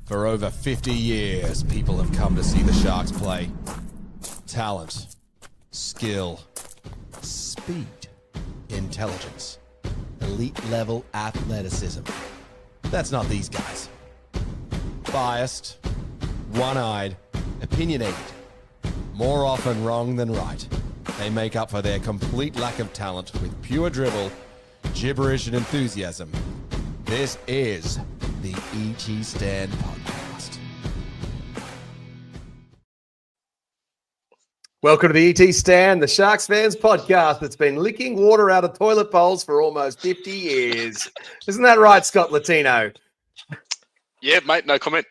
For over 50 years, people have come to see the Sharks play. Talent, skill, speed, intelligence, elite-level athleticism. That's not these guys. Biased, one-eyed, opinionated, more often wrong than right. They make up for their complete lack of talent with pure dribble, gibberish, and enthusiasm. This is the E.T. Stand Podcast. Welcome to the E.T. Stand, the Sharks fans podcast that's been licking water out of toilet bowls for almost 50 years. Isn't that right, Scott Latino? Yeah, mate, no comment.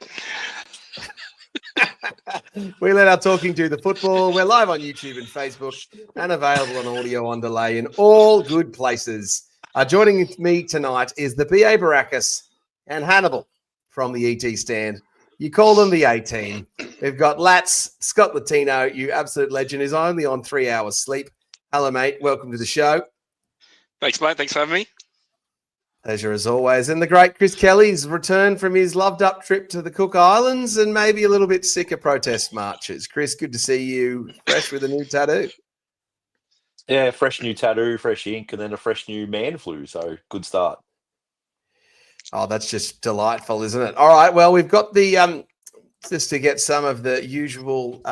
We let our talking do the football. We're live on YouTube and Facebook and available on audio on delay in all good places. Joining me tonight is the B.A. Baracus and Hannibal from the E.T. Stand. You call them the A-Team. We've got Lats, Scott Latino, you absolute legend, is only on 3 hours sleep. Hello, mate. Welcome to the show. Thanks, mate. Thanks for having me. Pleasure as always. And the great Chris Kelly's returned from his loved-up trip to the Cook Islands and maybe a little bit sick of protest marches. Chris, good to see you fresh with a new tattoo. Yeah, fresh new tattoo, fresh ink, and then a fresh new man flu. So good start. Oh, that's just delightful, isn't it? All right. Well, we've got the just to get some of the usual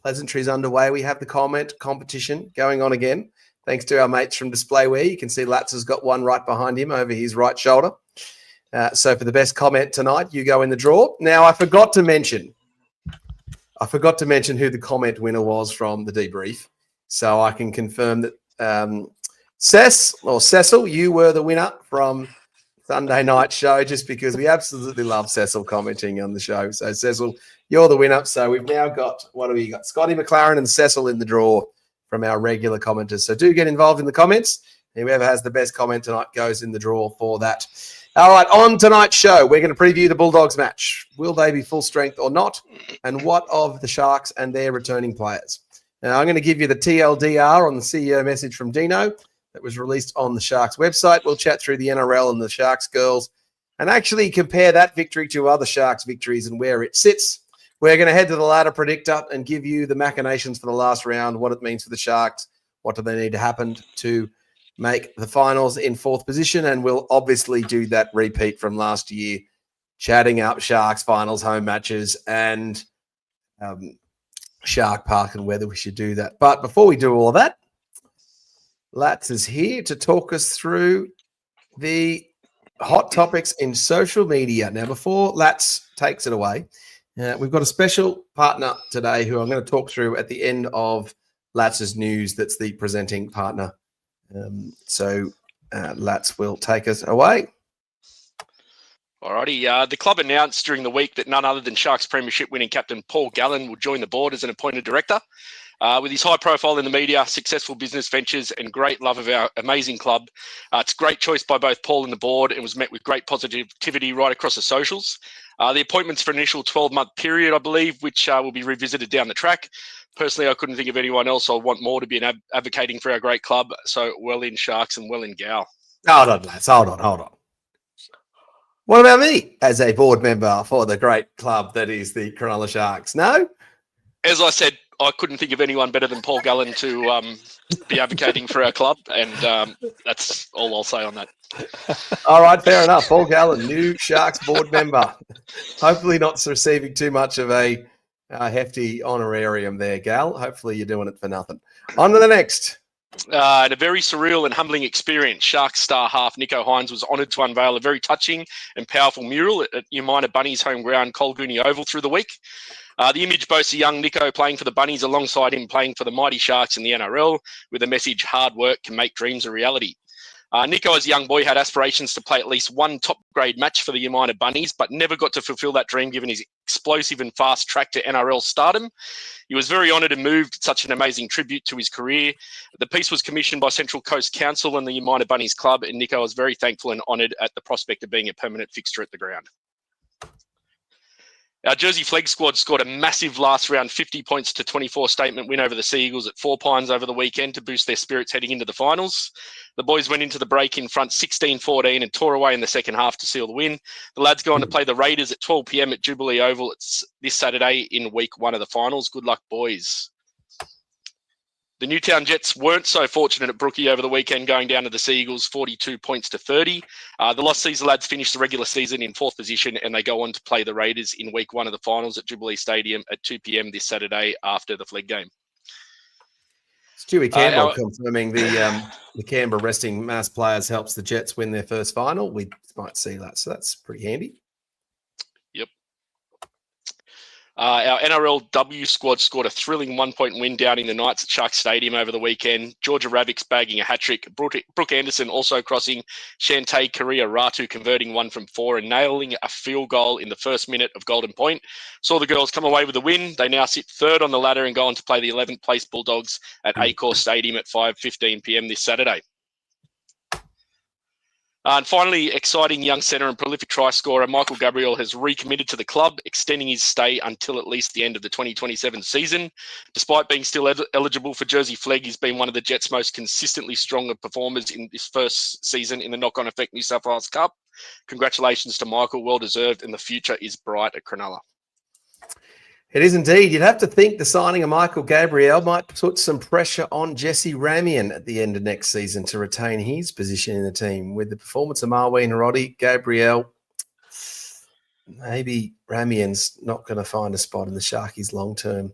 pleasantries underway. We have the comment competition going on again. Thanks to our mates from Displayware. You can see Lats has got one right behind him over his right shoulder. So for the best comment tonight, you go in the draw. Now, I forgot to mention who the comment winner was from the debrief. So I can confirm that Cecil, you were the winner from Sunday night show, just because we absolutely love Cecil commenting on the show. So Cecil, you're the winner. So we've now got, what do we got? Scotty McLaren and Cecil in the draw from our regular commenters. So do get involved in the comments. Whoever has the best comment tonight goes in the draw for that. All right, on tonight's show, we're going to preview the Bulldogs match. Will they be full strength or not? And what of the Sharks and their returning players? Now, I'm going to give you the TLDR on the CEO message from Dino that was released on the Sharks website. We'll chat through the NRL and the Sharks girls and actually compare that victory to other Sharks victories and where it sits. We're going to head to the ladder predictor and give you the machinations for the last round, what it means for the Sharks, what do they need to happen to make the finals in fourth position, and we'll obviously do that repeat from last year, chatting up Sharks finals home matches and Shark Park and whether we should do that. But before we do all of that, Lats is here to talk us through the hot topics in social media. Now, before Lats takes it away, we've got a special partner today who I'm going to talk through at the end of Lats's news. That's the presenting partner. So Lats will take us away. Alrighty. The club announced during the week that none other than Sharks Premiership winning captain Paul Gallen will join the board as an appointed director. With his high profile in the media, successful business ventures, and great love of our amazing club, it's a great choice by both Paul and the board and was met with great positivity right across the socials. The appointment's for an initial 12-month period, I believe, which will be revisited down the track. Personally, I couldn't think of anyone else I want more to be advocating for our great club. So well in Sharks and well in Gal. Hold on, lads. Hold on. What about me as a board member for the great club that is the Cronulla Sharks? No? As I said, I couldn't think of anyone better than Paul Gallen to be advocating for our club, and that's all I'll say on that. All right, fair enough. Paul Gallen, new Sharks board member. Hopefully not receiving too much of a hefty honorarium there, Gal. Hopefully you're doing it for nothing. On to the next. And a very surreal and humbling experience. Sharks star half Nicho Hynes was honoured to unveil a very touching and powerful mural at Umina Bunnies home ground, Colgooney Oval, through the week. The image boasts a young Nicho playing for the Bunnies alongside him playing for the mighty Sharks in the NRL, with a message, hard work can make dreams a reality. Nicho, as a young boy, had aspirations to play at least one top-grade match for the Umina Bunnies, but never got to fulfil that dream given his explosive and fast track to NRL stardom. He was very honoured and moved at such an amazing tribute to his career. The piece was commissioned by Central Coast Council and the Umina Bunnies Club, and Nicho was very thankful and honoured at the prospect of being a permanent fixture at the ground. Our Jersey Flegg squad scored a massive last round 50 points to 24 statement win over the Sea Eagles at Four Pines over the weekend to boost their spirits heading into the finals. The boys went into the break in front 16-14 and tore away in the second half to seal the win. The lads go on to play the Raiders at 12 p.m. at Jubilee Oval this Saturday in week 1 of the finals. Good luck, boys. The Newtown Jets weren't so fortunate at Brookie over the weekend, going down to the Sea Eagles 42 points to 30. The Lost Season lads finished the regular season in 4th position, and they go on to play the Raiders in week 1 of the finals at Jubilee Stadium at 2 p.m. this Saturday after the Flegg game. Stewie Campbell confirming the Canberra resting mass players helps the Jets win their first final. We might see that, so that's pretty handy. Yep. Our NRLW squad scored a thrilling 1-point win down in the Knights at Shark Stadium over the weekend. Georgia Ravix bagging a hat-trick. Brooke Anderson also crossing. Shantae Korea Ratu converting 1 from 4 and nailing a field goal in the first minute of Golden Point. Saw the girls come away with the win. They now sit 3rd on the ladder and go on to play the 11th place Bulldogs at Accor Stadium at 5:15 p.m. this Saturday. And finally, exciting young centre and prolific try scorer Michael Gabriel has recommitted to the club, extending his stay until at least the end of the 2027 season. Despite being still eligible for Jersey Flegg, he's been one of the Jets' most consistently stronger performers in this first season in the knock-on effect New South Wales Cup. Congratulations to Michael, well-deserved, and the future is bright at Cronulla. It is indeed. You'd have to think the signing of Michael Gabriel might put some pressure on Jesse Ramian at the end of next season to retain his position in the team. With the performance of Marween Roddy, Gabriel, maybe Ramian's not going to find a spot in the Sharkies long term.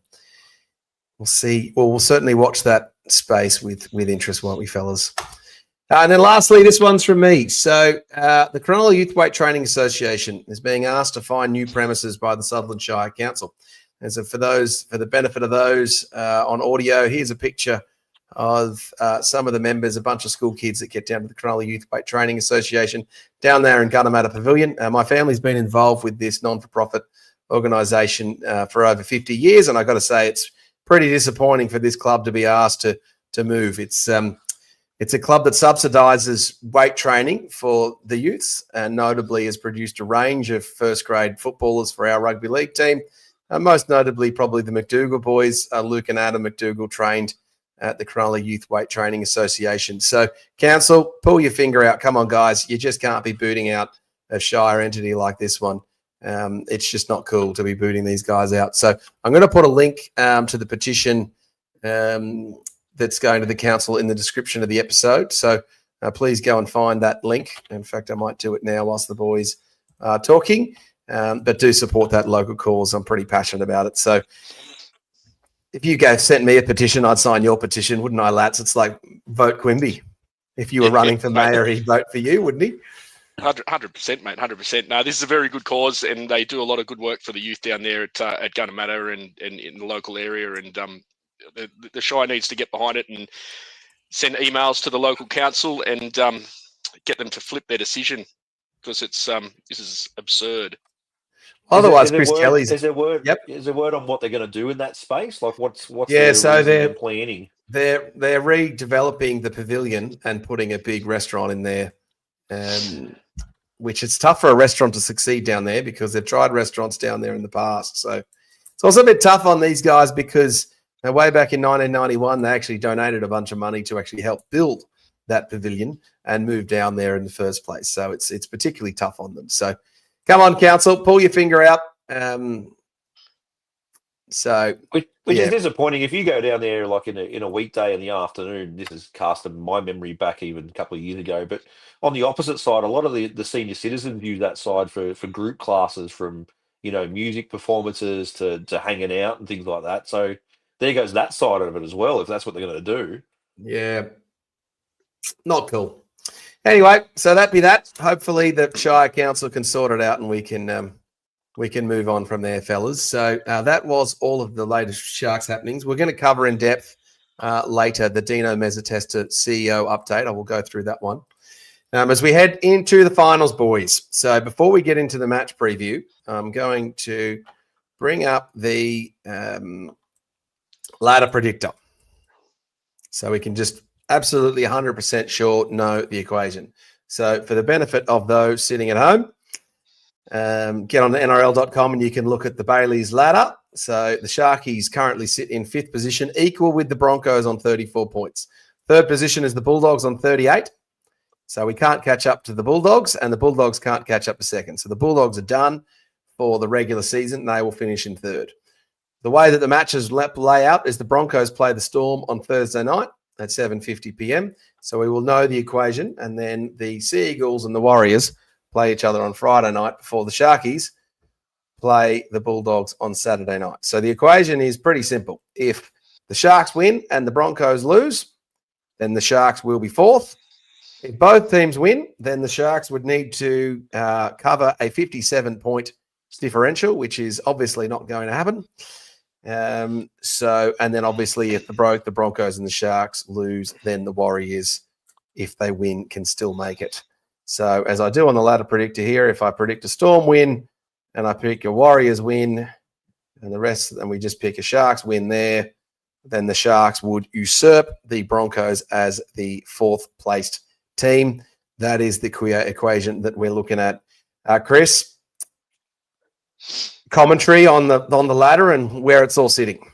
We'll see. Well, we'll certainly watch that space with interest, won't we, fellas? And then lastly, this one's from me. So the Cronulla Youth Weight Training Association is being asked to find new premises by the Sutherland Shire Council. And so for the benefit of those on audio, here's a picture of some of the members, a bunch of school kids that get down to the Cronulla Youth Weight Training Association down there in Gunnaz Pavilion. My family's been involved with this non-for-profit organisation for over 50 years, and I've got to say it's pretty disappointing for this club to be asked to move. It's a club that subsidises weight training for the youths and notably has produced a range of first-grade footballers for our rugby league team. Most notably, probably the McDougall boys, Luke and Adam McDougall, trained at the Cronulla Youth Weight Training Association. So, council, pull your finger out. Come on, guys. You just can't be booting out a Shire entity like this one. It's just not cool to be booting these guys out. So I'm going to put a link to the petition that's going to the council in the description of the episode. So please go and find that link. In fact, I might do it now whilst the boys are talking. But do support that local cause. I'm pretty passionate about it. So if you guys sent me a petition, I'd sign your petition, wouldn't I, lads? It's like vote Quimby. If you were running for mayor, he'd vote for you, wouldn't he? 100%, mate, 100%. No, this is a very good cause, and they do a lot of good work for the youth down there at Gunnamatta and in the local area. And the Shire needs to get behind it and send emails to the local council and get them to flip their decision, because it's this is absurd. Otherwise, Chris Kelly's. Is there word? Yep. Is there word on what they're going to do in that space? Like, what's so they're planning? They're redeveloping the pavilion and putting a big restaurant in there, which it's tough for a restaurant to succeed down there because they've tried restaurants down there in the past. So it's also a bit tough on these guys because way back in 1991, they actually donated a bunch of money to actually help build that pavilion and move down there in the first place. So it's particularly tough on them. So come on, council, pull your finger out. Which is disappointing. If you go down there like in a weekday in the afternoon, this is cast my memory back even a couple of years ago. But on the opposite side, a lot of the senior citizens use that side for group classes, from music performances to hanging out and things like that. So there goes that side of it as well, if that's what they're going to do. Yeah, not cool. Anyway, so that be that. Hopefully the Shire Council can sort it out and we can move on from there, fellas. So that was all of the latest Sharks happenings. We're going to cover in depth later the Dino Mezzatesta CEO update. I will go through that one as we head into the finals, boys. So before we get into the match preview, I'm going to bring up the ladder predictor so we can just absolutely 100% sure know the equation. So for the benefit of those sitting at home, get on the NRL.com and you can look at the Bailey's ladder. So the Sharkies currently sit in 5th position, equal with the Broncos on 34 points. 3rd position is the Bulldogs on 38. So we can't catch up to the Bulldogs, and the Bulldogs can't catch up to 2nd. So the Bulldogs are done for the regular season. They will finish in 3rd. The way that the matches lay out is the Broncos play the Storm on Thursday night at 7:50 p.m. So we will know the equation, and then the Sea Eagles and the Warriors play each other on Friday night before the Sharkies play the Bulldogs on Saturday night. So the equation is pretty simple. If the Sharks win and the Broncos lose, then the Sharks will be 4th. If both teams win, then the Sharks would need to cover a 57-point differential, which is obviously not going to happen. And then obviously if the Broncos and the Sharks lose, then the Warriors, if they win, can still make it. So as I do on the ladder predictor here, if I predict a Storm win and I pick a Warriors win and the rest, and we just pick a Sharks win there, then the Sharks would usurp the Broncos as the 4th placed team. That is the queer equation that we're looking at. Chris, commentary on the ladder and where it's all sitting.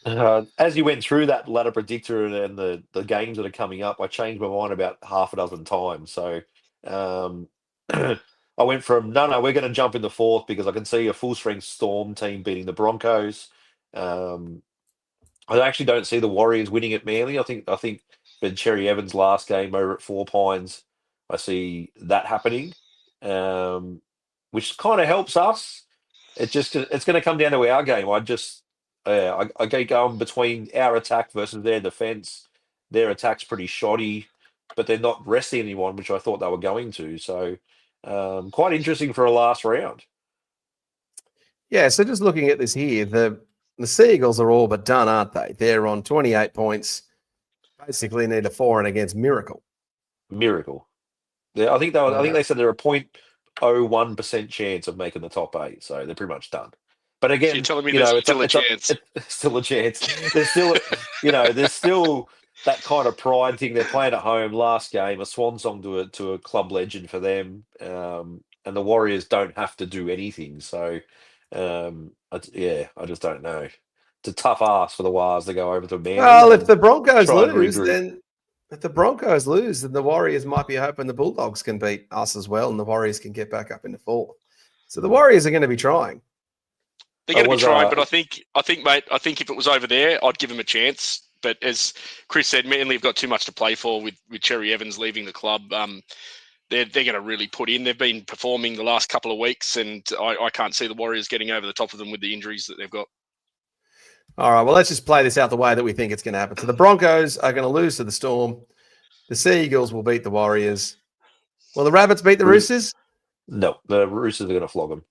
As you went through that ladder predictor and the games that are coming up, I changed my mind about half a dozen times. So I went from, no, we're going to jump in the 4th because I can see a full-strength Storm team beating the Broncos. I actually don't see the Warriors winning at Manly. I think Ben Cherry Evans' last game over at 4 Pines, I see that happening, which kind of helps us. It's going to come down to our game. I get going between our attack versus their defense. Their attack's pretty shoddy, but they're not resting anyone, which I thought they were going to. So quite interesting for a last round. Yeah, so just looking at this here, the Sea Eagles are all but done, aren't they? They're on 28 points. Basically need a 4 and against Miracle. Yeah, I think they said they're a 0.01% chance of making the top 8, so they're pretty much done. But again, so you're telling me there's still a chance. It's still a chance. There's still, there's still that kind of pride thing. They're playing at home. Last game, a swan song to a club legend for them, and the Warriors don't have to do anything. So, I just don't know. It's a tough ask for the Wars to go over to Manly. Well, if the Broncos lose, then the Warriors might be hoping the Bulldogs can beat us as well, and the Warriors can get back up into 4th. So the Warriors are going to be trying. They're going to be trying, but I think, mate, if it was over there, I'd give them a chance. But as Chris said, Manly have got too much to play for with Cherry Evans leaving the club. They're going to really put in. They've been performing the last couple of weeks, and I can't see the Warriors getting over the top of them with the injuries that they've got. All right, well, let's just play this out the way that we think it's going to happen. So the Broncos are going to lose to the Storm. The Sea Eagles will beat the Warriors. Will the Rabbits beat the Roosters? No, the Roosters are going to flog them.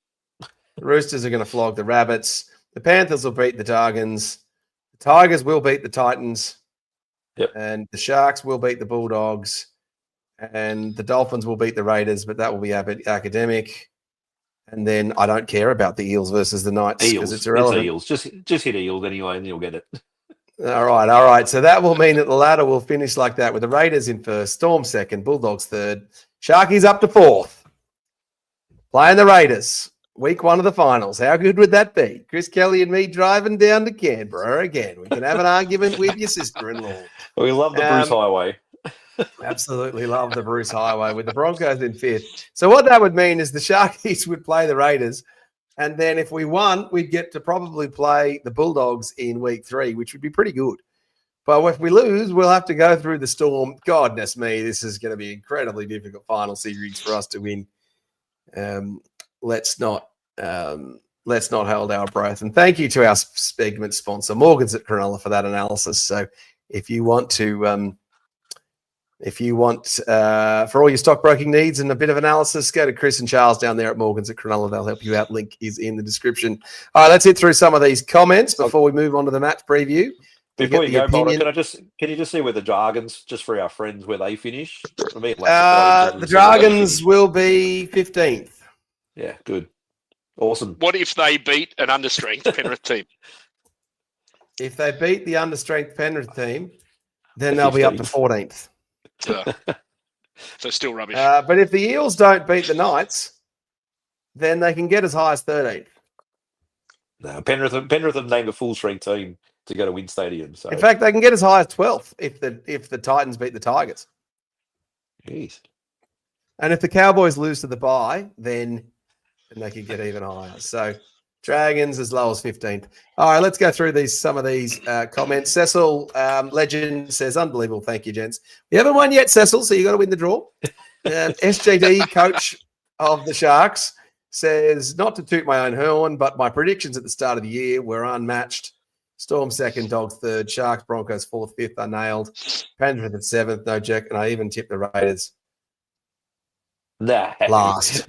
The Roosters are going to flog the Rabbits. The Panthers will beat the Dargans. The Tigers will beat the Titans. Yep. And the Sharks will beat the Bulldogs. And the Dolphins will beat the Raiders, but that will be academic. And then I don't care about the Eels versus the Knights because it's irrelevant. It's Eels. Just hit Eels anyway, and you'll get it. All right. So that will mean that the ladder will finish like that with the Raiders in 1st, Storm 2nd, Bulldogs 3rd, Sharkies up to 4th. Playing the Raiders. Week 1 of the finals. How good would that be? Chris Kelly and me driving down to Canberra again. We can have an argument with your sister-in-law. We love the Bruce Highway. Absolutely love the Bruce Highway with the Broncos in 5th. So what that would mean is the Sharkies would play the Raiders, and then if we won, we'd get to probably play the Bulldogs in week 3, which would be pretty good. But if we lose, we'll have to go through the Storm. Goodness me, this is going to be an incredibly difficult final series for us to win. Let's not hold our breath. And thank you to our segment sponsor, Morgan's at Cronulla, for that analysis. So if you want for all your stockbroking needs and a bit of analysis, go to Chris and Charles down there at Morgan's at Cronulla. They'll help you out. Link is in the description. All right, let's hit through some of these comments before we move on to the match preview. Before you go, Boulder, can you just see where the Dragons, just for our friends, where they finish? The Dragons will be 15th. Yeah, good. Awesome. What if they beat an understrength Penrith team? If they beat the understrength Penrith team, then they'll be up to 14th. So still rubbish. But if the Eels don't beat the Knights, then they can get as high as 13th. No, Penrith have named a full strength team to go to Win Stadium. So In fact, they can get as high as 12th if the Titans beat the Tigers. jeez. And if the Cowboys lose to the bye, then they could get even higher. So Dragons as low as 15th. All right, let's go through some of these comments. Cecil Legend says, unbelievable. Thank you, gents. We haven't won yet, Cecil, so you got to win the draw. SJD, coach of the Sharks, says, not to toot my own horn, but my predictions at the start of the year were unmatched. Storm second, Dogs third, Sharks, Broncos fourth, fifth, I nailed. Penrith at seventh, no joke, and I even tipped the Raiders Nah. last.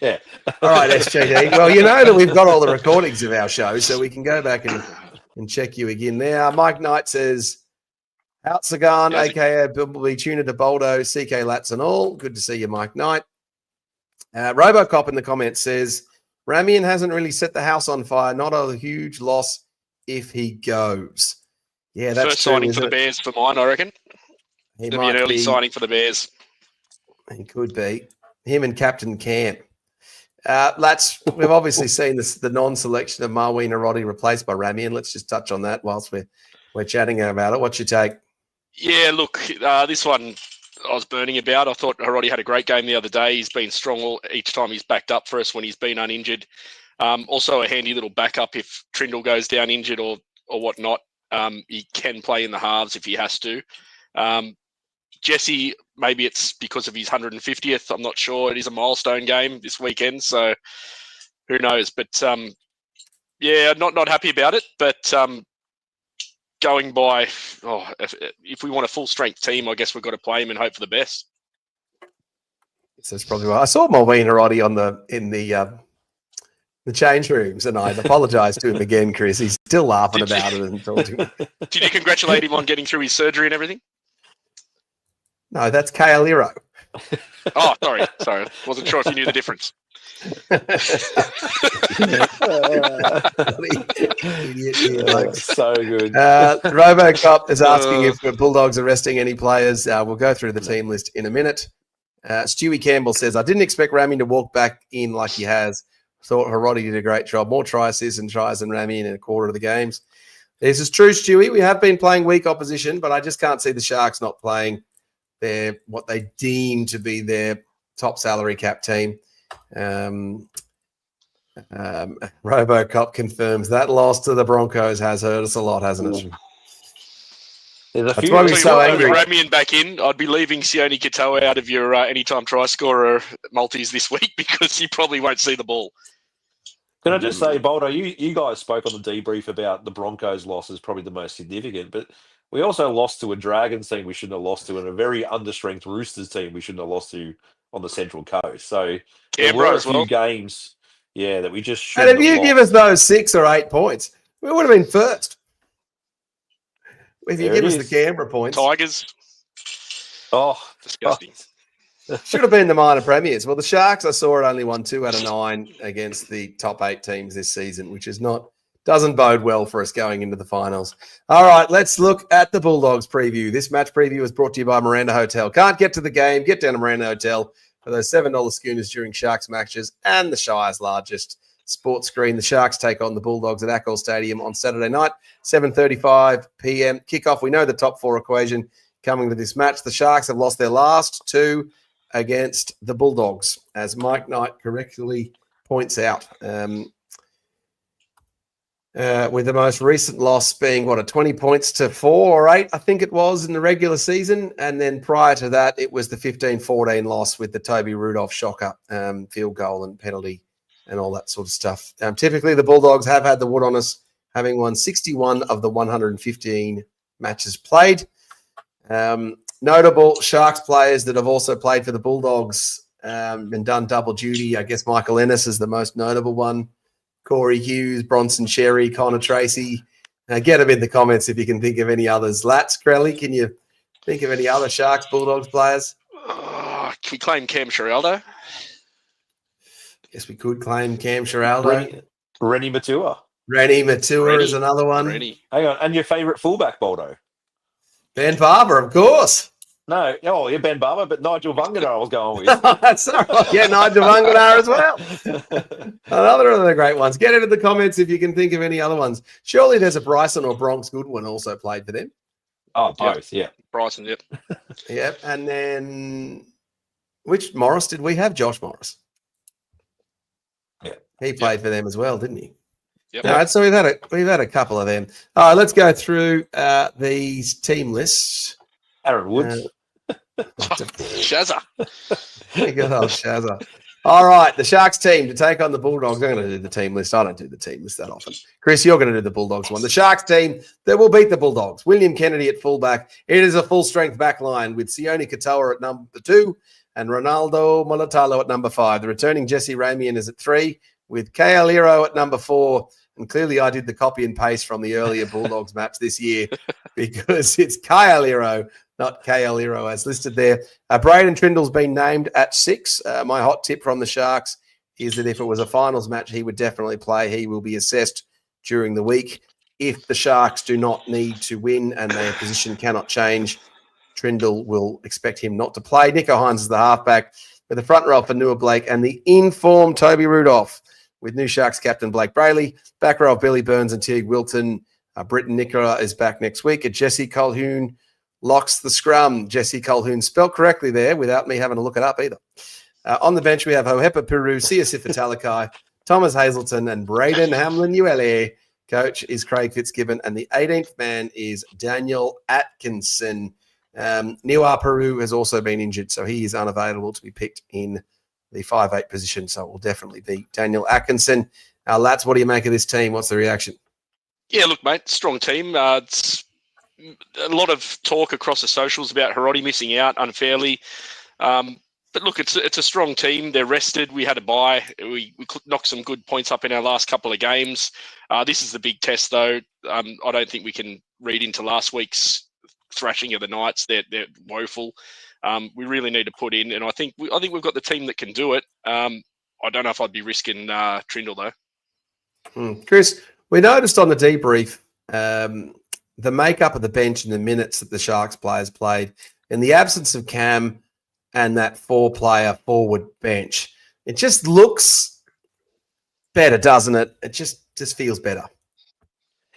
Yeah. All right, SJD. Well, you know that we've got all the recordings of our show, so we can go back and check you again now. Mike Knight says, out Sagan, Yes. a.k.a. Bumblebee, Tuna to Boldo, CK Lats and all. Good to see you, Mike Knight. Robocop in the comments says, Ramian hasn't really set the house on fire. Not a huge loss if he goes. Yeah, that's First true, signing for isn't the it? Bears for mine, I reckon. He It'll be an early signing for the Bears. He could be. Him and Captain Cam. We've obviously seen the non-selection of Marween Arodi replaced by Ramian. Let's just touch on that whilst we're chatting about it. What's your take? Yeah, look, this one I was burning about. I thought Harodi had a great game the other day. He's been strong each time he's backed up for us when he's been uninjured. Also a handy little backup if Trindle goes down injured or whatnot. He can play in the halves if he has to. Jesse, maybe it's because of his 150th. I'm not sure. It is a milestone game this weekend, so who knows? But yeah, not happy about it. But going by, if we want a full strength team, I guess we've got to play him and hope for the best. That's probably right. I saw Marween Arodi in the change rooms, and I apologise to him again, Chris. He's still laughing about it and talking. Did you congratulate him on getting through his surgery and everything? No, that's Kaeliro. Oh, sorry. Wasn't sure if you knew the difference. Idiot. So good. Robocop is asking if the Bulldogs are resting any players. We'll go through the team list in a minute. Stewie Campbell says, I didn't expect Rami to walk back in like he has. Thought Harodi did a great job. More tries than Rami in a quarter of the games. This is true, Stewie. We have been playing weak opposition, but I just can't see the Sharks not playing what they deem to be their top salary cap team. Robocop confirms that loss to the Broncos has hurt us a lot, hasn't it? That's why we're so angry. Ramian back in, I'd be leaving Sione Katoa out of your anytime try scorer multis this week because he probably won't see the ball. Can I just say, Boldo, you guys spoke on the debrief about the Broncos loss as probably the most significant, but we also lost to a Dragons team we shouldn't have lost to and a very understrength Roosters team we shouldn't have lost to on the Central Coast. So there were a few games, that we just shouldn't have And if you lost. give us those 6 or 8 points, we would have been first. If you give us the Canberra points. Tigers. Oh, disgusting. Should have been the minor premiers. Well, the Sharks, I saw it only won 2 out of 9 against the top 8 teams this season, which doesn't bode well for us going into the finals. All right, let's look at the Bulldogs preview. This match preview is brought to you by Miranda Hotel. Can't get to the game? Get down to Miranda Hotel for those $7 schooners during Sharks matches and the Shire's largest sports screen. The Sharks take on the Bulldogs at Accol Stadium on Saturday night, 7:35 p.m. kickoff. We know the top 4 equation coming to this match. The Sharks have lost their last 2 against the Bulldogs, as Mike Knight correctly points out. With the most recent loss being, a 20 points to 4 or 8, I think it was, in the regular season. And then prior to that, it was the 15-14 loss with the Toby Rudolph shocker, field goal and penalty and all that sort of stuff. Typically, the Bulldogs have had the wood on us, having won 61 of the 115 matches played. Notable Sharks players that have also played for the Bulldogs and done double duty. I guess Michael Ennis is the most notable one. Corey Hughes, Bronson Cherry, Connor Tracy. Get them in the comments if you can think of any others. Lats, Crowley, can you think of any other Sharks, Bulldogs players? Can we claim Cam Sheraldo? Yes, we could claim Cam Sheraldo. Rennie Matua. Rennie Matua is another one. Rennie. Hang on, and your favourite fullback, Boldo? Ben Barber, of course. No, oh, yeah, Ben Barber, but Nigel Vungadar I was going with. That's all right. Yeah, Nigel Vangadar as well. Another of the great ones. Get into the comments if you can think of any other ones. Surely there's a Bryson or Bronx Goodwin also played for them. Oh, both, yeah. Bryson, yep. Yep. And then which Morris did we have? Josh Morris. Yeah. He played for them as well, didn't he? Yep. All right, so we've had a couple of them. All right, let's go through these team lists. Aaron Woods. Shazza. Good old Shazza. All right, the Sharks team to take on the Bulldogs. I'm going to do the team list. I don't do the team list that often. Chris, you're going to do the Bulldogs one. The Sharks team that will beat the Bulldogs. William Kennedy at fullback. It is a full-strength back line with Sione Katoa at number 2 and Ronaldo Mulatalo at number 5. The returning Jesse Ramian is at 3 with Kealiro at number 4. And clearly I did the copy and paste from the earlier Bulldogs match this year because it's Kealiro, not Kealiro as listed there. Braden Trindle's been named at 6. My hot tip from the Sharks is that if it was a finals match, he would definitely play. He will be assessed during the week. If the Sharks do not need to win and their position cannot change, Trindle will expect him not to play. Nico Hines is the halfback with the front row for Nua Blake and the informed Toby Rudolph with new Sharks captain Blake Brayley. Back row of Billy Burns and Teague Wilton. Britton Nicola is back next week. Jesse Colquhoun locks the scrum. Jesse Colquhoun spelled correctly there without me having to look it up either. On the bench, we have Hohepa Peru, Siasif Talakai, Thomas Hazelton, and Braden Hamlin ULA. Coach is Craig Fitzgibbon, and the 18th man is Daniel Atkinson. Niwa Peru has also been injured, so he is unavailable to be picked in the 5'8 position, so it will definitely be Daniel Atkinson. Lats, what do you make of this team? What's the reaction? Yeah, look, mate, strong team. It's a lot of talk across the socials about Hiroti missing out unfairly. But look, it's a strong team. They're rested. We had a bye. We knocked some good points up in our last couple of games. This is the big test, though. I don't think we can read into last week's thrashing of the Knights. They're woeful. We really need to put in, and I think we've got the team that can do it. I don't know if I'd be risking Trindle though. Chris, we noticed on the debrief the makeup of the bench and the minutes that the Sharks players played in the absence of Cam and that 4-player forward bench. It just looks better, doesn't it? It just feels better.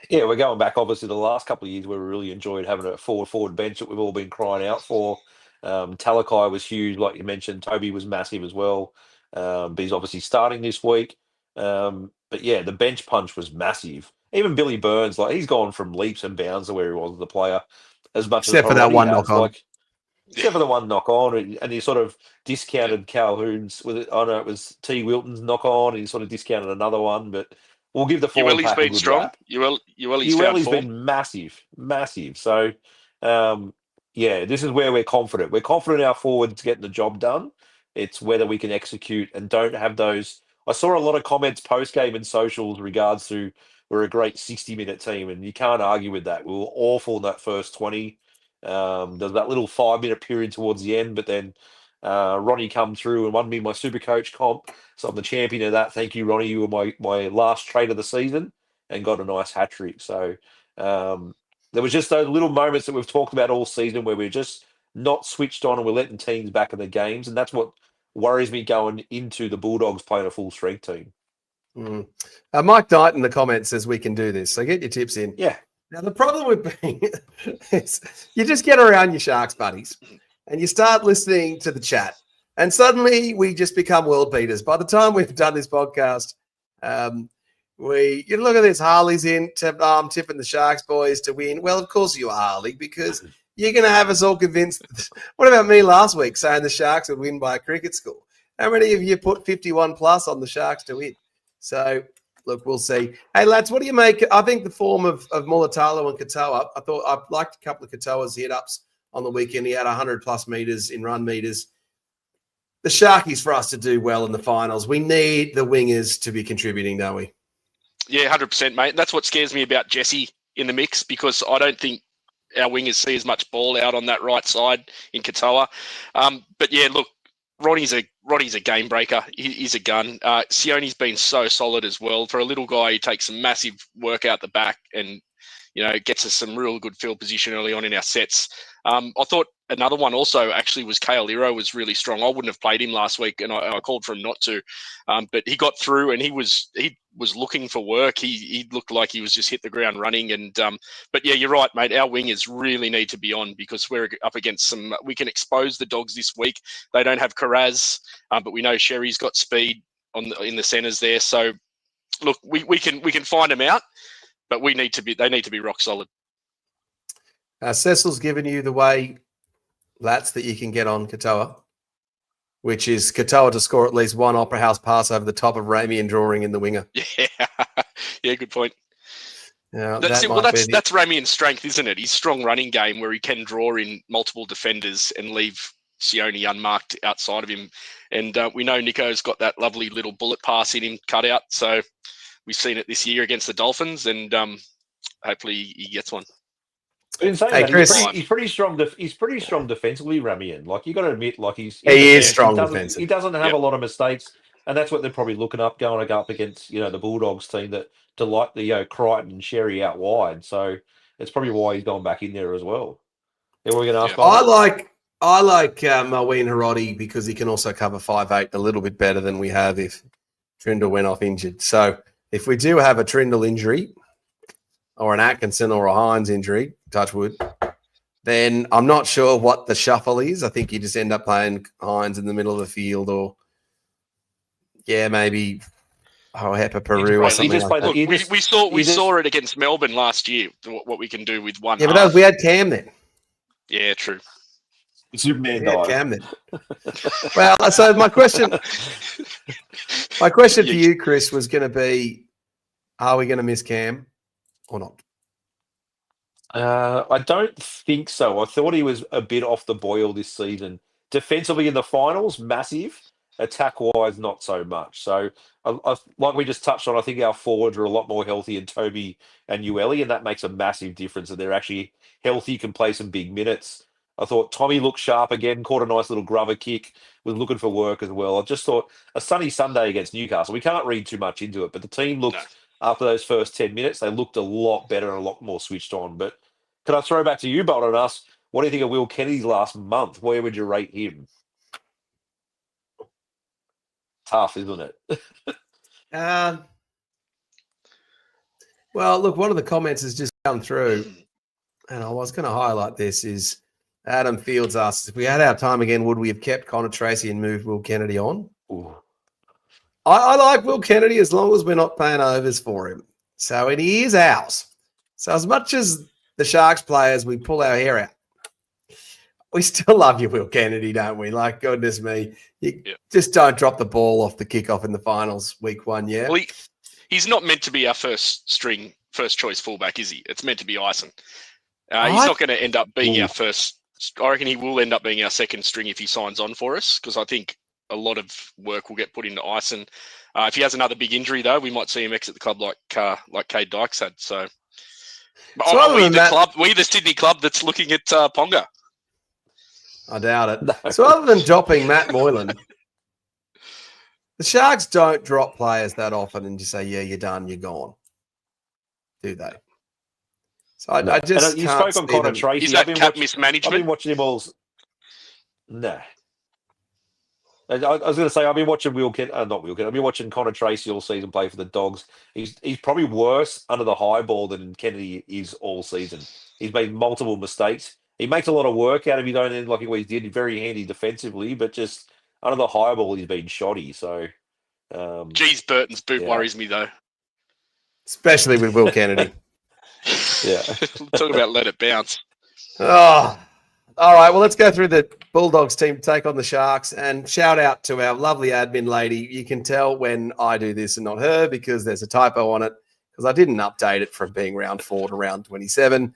Yeah, we're going back, obviously, the last couple of years where we really enjoyed having a forward bench that we've all been crying out for. Talakai was huge, like you mentioned. Toby was massive as well. But he's obviously starting this week. But yeah, the bench punch was massive. Even Billy Burns, like he's gone from leaps and bounds to where he was as a player. As much except as for that one has, knock on. Except for the one knock on, and he sort of discounted Calhoun's with it. I know it was T. Wilton's knock on, and he sort of discounted another one, but we'll give the forward pack a good rap. Ueli's been massive. So, yeah, this is where we're confident. We're confident our forwards getting the job done. It's whether we can execute and don't have those. I saw a lot of comments post-game in socials regards to we're a great 60-minute team, and you can't argue with that. We were awful in that first 20. There's that little 5-minute period towards the end, but then Ronnie come through and won me my super coach comp. So I'm the champion of that. Thank you, Ronnie. You were my last trade of the season and got a nice hat trick. So there was just those little moments that we've talked about all season where we're just not switched on and we're letting teams back in the games. And that's what worries me going into the Bulldogs playing a full strength team. Mike Knight in the comments says we can do this. So get your tips in. Yeah. Now, the problem with being is you just get around your Sharks buddies and you start listening to the chat and suddenly we just become world beaters. By the time we've done this podcast, you look at this, Harley's in, I'm tipping the Sharks boys to win. Well, of course you are, Harley, because you're going to have us all convinced. What about me last week saying the Sharks would win by a cricket score? How many of you put 51 plus on the Sharks to win? So, look, we'll see. Hey, lads, what do you make? I think the form of Mulatalo and Katoa, I liked a couple of Katoa's hit-ups on the weekend. He had 100-plus metres in run metres. The Sharkies for us to do well in the finals. We need the wingers to be contributing, don't we? Yeah, 100%, mate. That's what scares me about Jesse in the mix because I don't think our wingers see as much ball out on that right side in Katoa. But, yeah, look, Ronnie's a game breaker. He's a gun. Sione's been so solid as well. For a little guy, he takes some massive work out the back and, gets us some real good field position early on in our sets. I thought another one also actually was Kale Iro was really strong. I wouldn't have played him last week, and I called for him not to, but he got through, and he was looking for work. He looked like he was just hit the ground running. And but yeah, you're right, mate. Our wingers really need to be on, because we're up against some. We can expose the Dogs this week. They don't have Karaz, but we know Sherry's got speed in the centres there. So look, we can find them out, but they need to be rock solid. Cecil's given you the way, Lats, that you can get on Katoa, which is Katoa to score at least one Opera House pass over the top of Ramey and drawing in the winger. Yeah, good point. Yeah, that's Ramian's strength, isn't it? His strong running game, where he can draw in multiple defenders and leave Sione unmarked outside of him. And we know Nico's got that lovely little bullet pass in him, cut out. So we've seen it this year against the Dolphins, and hopefully he gets one. In saying Hey, that, Chris. he's pretty strong. He's pretty strong defensively, Ramian. Like, you got to admit, like, he is strong defensive. He doesn't have a lot of mistakes, and that's what they're probably looking up, going up against the Bulldogs team that delight the Crichton and Sherry out wide. So it's probably why he's gone back in there as well. Yeah, what are we going to ask? I like Moeen Harodi because he can also cover 5'8" a little bit better than we have if Trindle went off injured. So if we do have a Trindle injury, or an Atkinson or a Hines injury, touch wood, then I'm not sure what the shuffle is. I think you just end up playing Hines in the middle of the field, or maybe Hepa Peru or something like that. We saw it against Melbourne last year, what we can do with one. Yeah, but we had Cam then. Yeah, true. Superman died. Cam then. Well, so my question for you, Chris, was going to be, are we going to miss Cam or not? I don't think so. I thought he was a bit off the boil this season. Defensively in the finals, massive. Attack-wise, not so much. So, like we just touched on, I think our forwards are a lot more healthy in Toby and Ueli, and that makes a massive difference. And they're actually healthy, can play some big minutes. I thought Tommy looked sharp again, caught a nice little grubber kick, was looking for work as well. I just thought a sunny Sunday against Newcastle. We can't read too much into it, but the team looked, after those first 10 minutes, they looked a lot better and a lot more switched on. But can I throw back to you, Bolton, and ask, what do you think of Will Kennedy's last month? Where would you rate him? Tough, isn't it? Well, look, one of the comments has just come through, and I was going to highlight this, is Adam Fields asks, if we had our time again, would we have kept Connor Tracy and moved Will Kennedy on? Ooh. I like Will Kennedy as long as we're not paying overs for him. So it is ours. So as much as the Sharks players, we pull our hair out, we still love you, Will Kennedy, don't we? Like, goodness me. You just don't drop the ball off the kickoff in the finals week 1, yeah? Well, he's not meant to be our first choice fullback, is he? It's meant to be Ison. He's not going to end up being our first. I reckon he will end up being our second string if he signs on for us, because I think a lot of work will get put into Ison. If he has another big injury, though, we might see him exit the club like Cade Dykes had. So we're the Sydney club that's looking at Ponga. I doubt it. No. So other than dropping Matt Moylan, the Sharks don't drop players that often and just say, yeah, you're done, you're gone. Do they? So I just you spoke on Connor Tracy. Is that cap mismanagement? I've been watching him all. No. I was going to say, I've been watching I've been watching Connor Tracy all season play for the Dogs. He's probably worse under the high ball than Kennedy is all season. He's made multiple mistakes. He makes a lot of work out of his own end, like he always did. He's very handy defensively, but just under the high ball, he's been shoddy. So, Geez, Burton's boot worries me, though. Especially with Will Kennedy. Yeah. Talk about let it bounce. Oh, all right. Well, let's go through the Bulldogs team to take on the Sharks, and shout out to our lovely admin lady. You can tell when I do this and not her because there's a typo on it, because I didn't update it from being round 4 to round 27.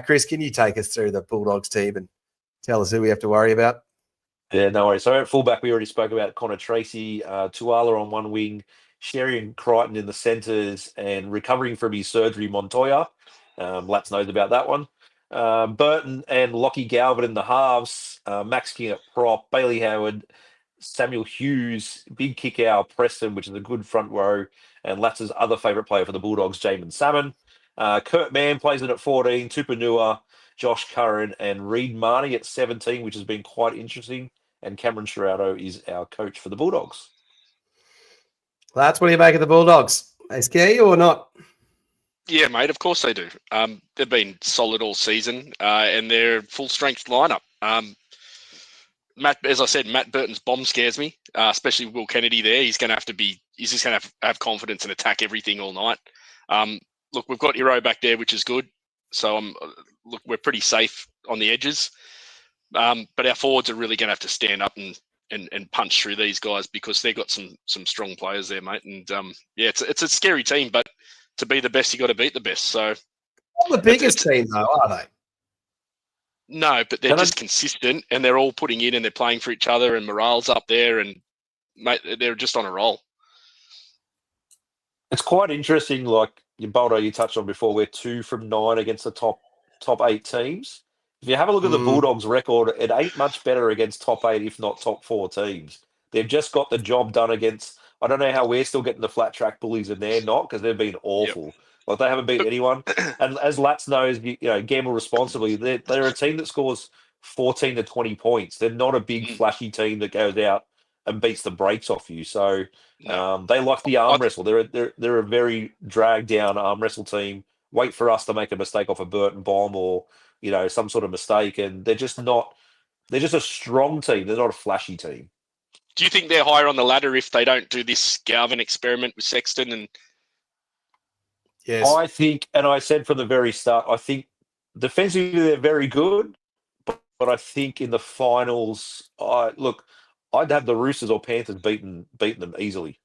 Chris, can you take us through the Bulldogs team and tell us who we have to worry about? Yeah, no worries. So at fullback, we already spoke about Connor Tracy, Tuala on one wing, Sherry and Crichton in the centres, and recovering from his surgery, Montoya. Lats knows about that one. Burton and Lockie Galvin in the halves, Max King at prop, Bailey Howard, Samuel Hughes, big kick out, Preston, which is a good front row, and Lats's other favourite player for the Bulldogs, Jamin Salmon. Kurt Mann plays it at 14, Tupanua, Josh Curran, and Reed Marnie at 17, which has been quite interesting. And Cameron Sherrado is our coach for the Bulldogs. That's what do you make of the Bulldogs? They scare you or not? Yeah, mate, of course they do. They've been solid all season, and they're full strength lineup. Matt, as I said, Matt Burton's bomb scares me, especially Will Kennedy there. He's just going to have confidence and attack everything all night. Look, we've got Hero back there, which is good. So look, we're pretty safe on the edges. But our forwards are really going to have to stand up and punch through these guys because they've got some strong players there, mate. And yeah, it's a scary team, but to be the best, you got to beat the best. So Not the biggest team, though, are they? No, but they're just consistent and they're all putting in and they're playing for each other and morale's up there and mate, they're just on a roll. It's quite interesting, like Baldo, you touched on before, we're 2 from 9 against the top 8 teams. If you have a look at the Bulldogs' record, it ain't much better against top 8, if not top 4 teams. They've just got the job done against. I don't know how we're still getting the flat track bullies and they're not, because they've been awful. Yep. Like they haven't beat anyone. And as Lats knows, gamble responsibly. They're a team that scores 14 to 20 points. They're not a big flashy team that goes out and beats the brakes off you. So they like the arm wrestle. They're a very dragged down arm wrestle team. Wait for us to make a mistake off a Burton bomb or some sort of mistake, and they're just a strong team. They're not a flashy team. Do you think they're higher on the ladder if they don't do this Galvin experiment with Sexton? And yes, I think, and I said from the very start, I think defensively they're very good, but I think in the finals, I'd have the Roosters or Panthers beaten them easily,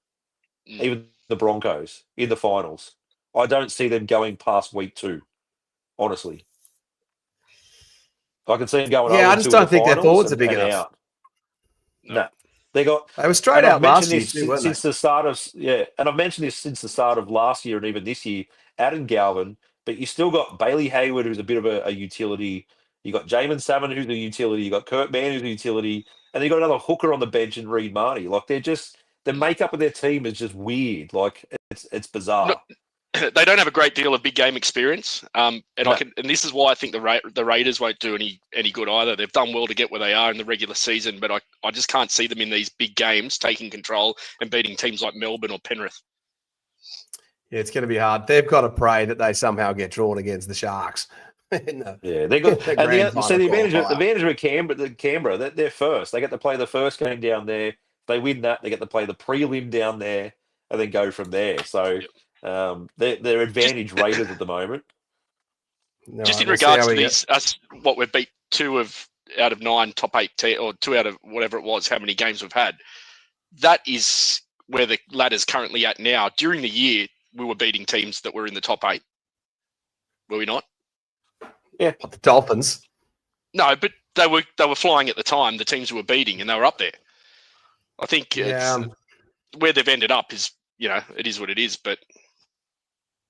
even the Broncos in the finals. I don't see them going past week 2, honestly. I can see them going. Yeah, I just don't think their forwards are big enough. Out. No. They were straight out last year since the start of and I've mentioned this since the start of last year and even this year. Add in Galvin, but you still got Bailey Hayward, who's a bit of a utility. You got Jamin Salmon, who's a utility. You got Kurt Mann, who's a utility, and you got another hooker on the bench in Reed Marnie. Like the makeup of their team is just weird. Like it's bizarre. No, they don't have a great deal of big game experience, and this is why I think the Raiders won't do any good either. They've done well to get where they are in the regular season, but I just can't see them in these big games taking control and beating teams like Melbourne or Penrith. Yeah, it's going to be hard. They've got to pray that they somehow get drawn against the Sharks. Yeah, they got. The advantage with Canberra, they're first. They get to play the first game down there. If they win that, they get to play the prelim down there, and then go from there. So. They're advantage Raiders at the moment. Just in regards to what we've beat 2 out of 9 top 8 or 2 out of whatever it was, how many games we've had. That is where the ladder's currently at now. During the year, we were beating teams that were in the top 8. Were we not? Yeah, the Dolphins. No, but they were flying at the time. The teams were beating, and they were up there. I think where they've ended up is, it is what it is, but.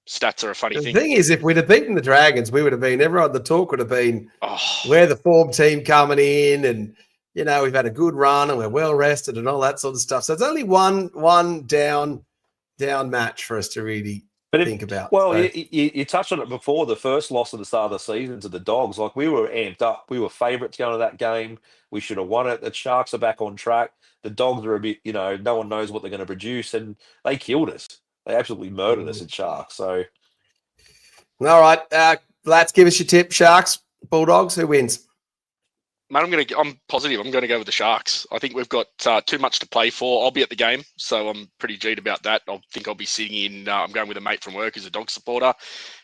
Stats are a funny thing. The thing is, if we'd have beaten the Dragons, the talk would have been, we're the form team coming in and, we've had a good run and we're well rested and all that sort of stuff. So it's only one down match for us to really think about. Well, so. You touched on it before, the first loss at the start of the season to the Dogs. Like, we were amped up. We were favourites going to that game. We should have won it. The Sharks are back on track. The Dogs are a bit, no one knows what they're going to produce, and they killed us. They absolutely murdered us at Sharks. So, all right, let's give us your tip. Sharks, Bulldogs, who wins? Mate, I'm positive. I'm going to go with the Sharks. I think we've got too much to play for. I'll be at the game, so I'm pretty G'd about that. I think I'll be sitting in. I'm going with a mate from work who's a dog supporter,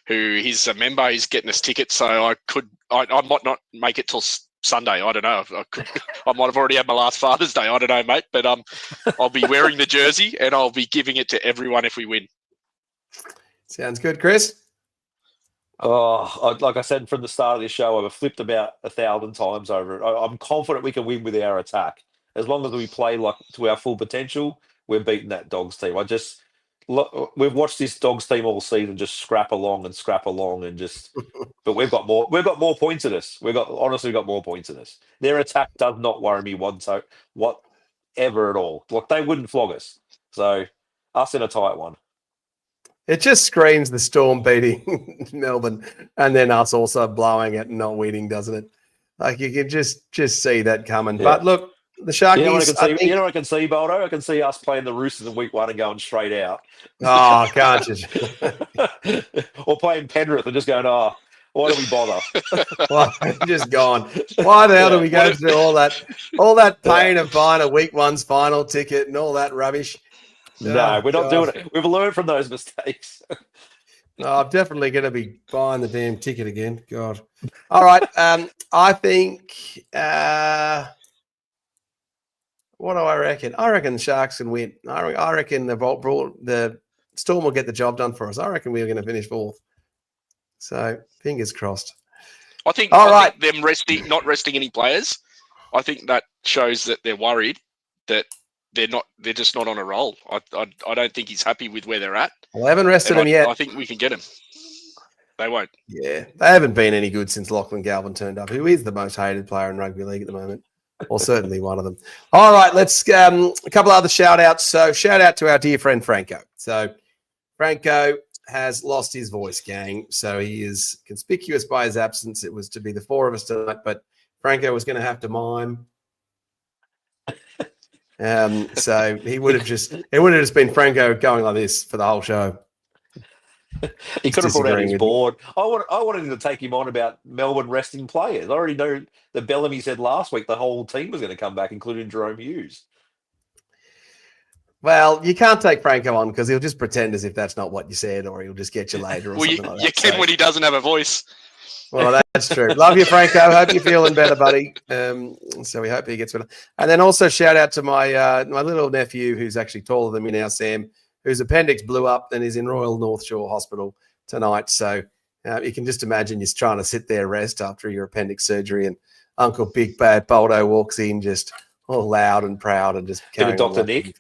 who he's a member. He's getting us tickets, so I might not make it till Sunday. I don't know. I might have already had my last Father's Day. I don't know, mate. But I'll be wearing the jersey and I'll be giving it to everyone if we win. Sounds good, Chris. Oh, like I said from the start of this show, I've flipped about 1,000 times over it. I'm confident we can win with our attack. As long as we play like to our full potential, we're beating that Dogs team. We've watched this Dogs team all season just scrap along and just. But we've got more points in us. Honestly got more points in us. Their attack does not worry me whatever at all. Like, they wouldn't flog us. So us in a tight one. It just screams the Storm beating Melbourne and then us also blowing it and not winning, doesn't it? Like you can just see that coming. Yeah. But look, the Sharkies. You know what I can see, Boldo? I can see us playing the Roosters in week 1 and going straight out. Oh, can't you? Or playing Penrith and just going, oh, why do we bother? Well, just gone. Why the hell do we go through all that pain of buying a week 1's final ticket and all that rubbish? No, we're not doing it. We've learned from those mistakes. No, I'm definitely going to be buying the damn ticket again. God. All right. I think. What do I reckon? I reckon the Sharks can win. I reckon the Storm will get the job done for us. I reckon we're going to finish 4th. So fingers crossed. I think them not resting any players, I think that shows that they're worried that they're just not on a roll. I don't think he's happy with where they're at. Well, I haven't rested them yet. I think we can get him. They won't. Yeah, they haven't been any good since Lachlan Galvin turned up, who is the most hated player in rugby league at the moment, or certainly one of them. All right, let's a couple other shout-outs. So shout out to our dear friend Franco. So Franco has lost his voice, gang. So he is conspicuous by his absence. It was to be the 4 of us tonight, but Franco was going to have to mime. So it would have just been Franco going like this for the whole show. He could have brought out his board. I wanted him to take him on about Melbourne resting players. I already know that Bellamy said last week the whole team was going to come back, including Jerome Hughes. Well, you can't take Franco on because he'll just pretend as if that's not what you said, or he'll just get you later. Or something like that. You can when he doesn't have a voice. Well, that's true. Love you, Franco. Hope you're feeling better, buddy. So we hope he gets better. And then also shout out to my my little nephew, who's actually taller than me now, Sam, whose appendix blew up and is in Royal North Shore Hospital tonight. So you can just imagine you're trying to sit there, rest after your appendix surgery, and Uncle Big Bad Boldo walks in just all loud and proud and just carrying on. Dr. Nick.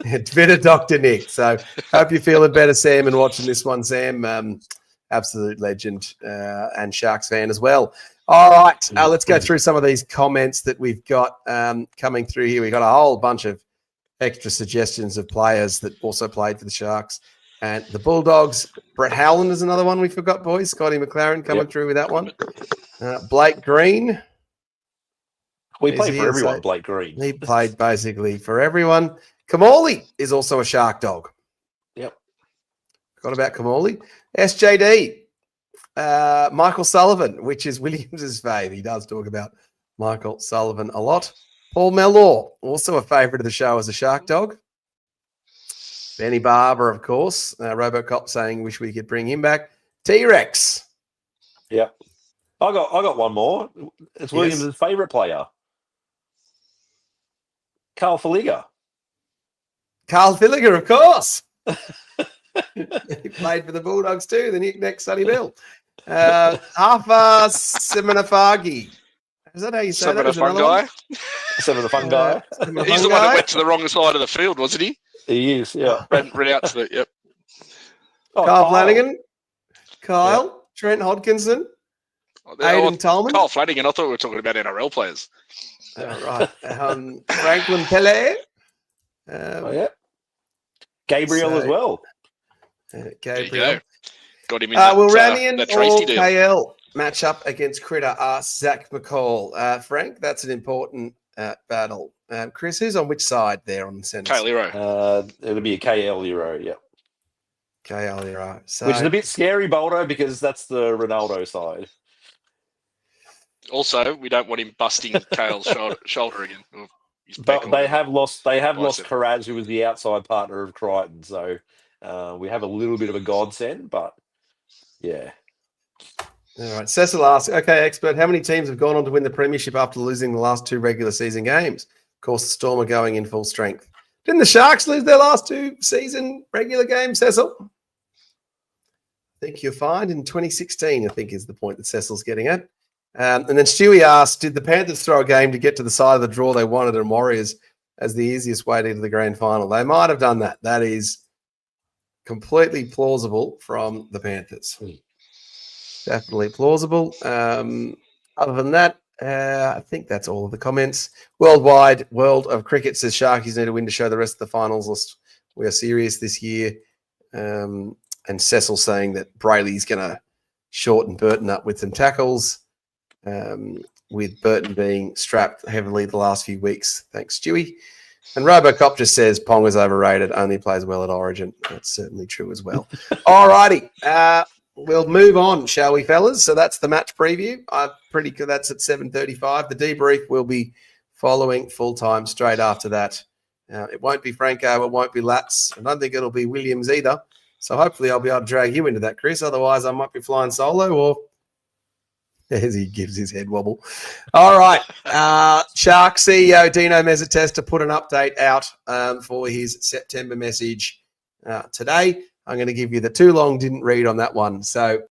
It's been a Dr. Nick. So hope you're feeling better, Sam, and watching this one, Sam. Absolute legend and Sharks fan as well. All right, let's go through some of these comments that we've got coming through here. We've got a whole bunch of extra suggestions of players that also played for the Sharks. And the Bulldogs, Brett Howland is another one we forgot, boys. Scotty McLaren coming through with that one. Blake Green. We played for everyone, Blake Green. He played basically for everyone. Kamali is also a Shark dog. Yep. Forgot about Kamali. SJD, Michael Sullivan, which is Williams's fave. He does talk about Michael Sullivan a lot. Paul Mellor, also a favourite of the show as a Shark dog. Benny Barber, of course. Robocop saying, wish we could bring him back. T-Rex. Yep. I got one more. It's Williams' favourite player. Carl Feliga. Carl Feliga, of course. He played for the Bulldogs too, the next Sonny Bill. Hafa Seminafagi. Is that how you say that? Fun guy. He's the one that went to the wrong side of the field, wasn't he? He is, yeah. Ran out to the, yep. Oh, Kyle Flanagan. Kyle. Yep. Trent Hodkinson. Aidan Tolman. Kyle Flanagan. I thought we were talking about NRL players. Right. Franklin Pele. Gabriel as well. Gabriel. Got him in that, will Ramian that or deal. KL match up against Critter? Asks Zach McCall. Frank, that's an important battle. Chris, who's on which side there on the centre? KL Hero. It'll be a KL Hero, yeah. KL Hero. So, which is a bit scary, Boldo, because that's the Ronaldo side. Also, we don't want him busting Kale's shoulder again. But they have lost Karaz, who was the outside partner of Crichton. So we have a little bit of a godsend, but yeah. All right. Cecil asks, okay, expert, how many teams have gone on to win the premiership after losing the last 2 regular season games? Of course, the Storm are going in full strength. Didn't the Sharks lose their last 2 season regular games, Cecil? I think you'll find in 2016, I think is the point that Cecil's getting at. And then Stewie asked, did the Panthers throw a game to get to the side of the draw they wanted and Warriors as the easiest way to the grand final? They might have done that. That is completely plausible from the Panthers. Definitely plausible. Other than that, I think that's all of the comments. Worldwide, World of Cricket says Sharkies need to win to show the rest of the finals list. We are serious this year. And Cecil saying that Brayley's going to shorten Burton up with some tackles, with Burton being strapped heavily the last few weeks. Thanks, Stewie. And Robocop just says Ponga's overrated, only plays well at Origin. That's certainly true as well. All righty. We'll move on, shall we, fellas? So that's the match preview. I'm pretty good. That's at 7:35. The debrief will be following full-time straight after that. It won't be Franco. It won't be Lats. I don't think it'll be Williams either. So hopefully I'll be able to drag you into that, Chris. Otherwise, I might be flying solo or as he gives his head wobble. All right. Shark CEO Dino Mezzatesta put an update out for his September message today. I'm going to give you the too long didn't read on that one. So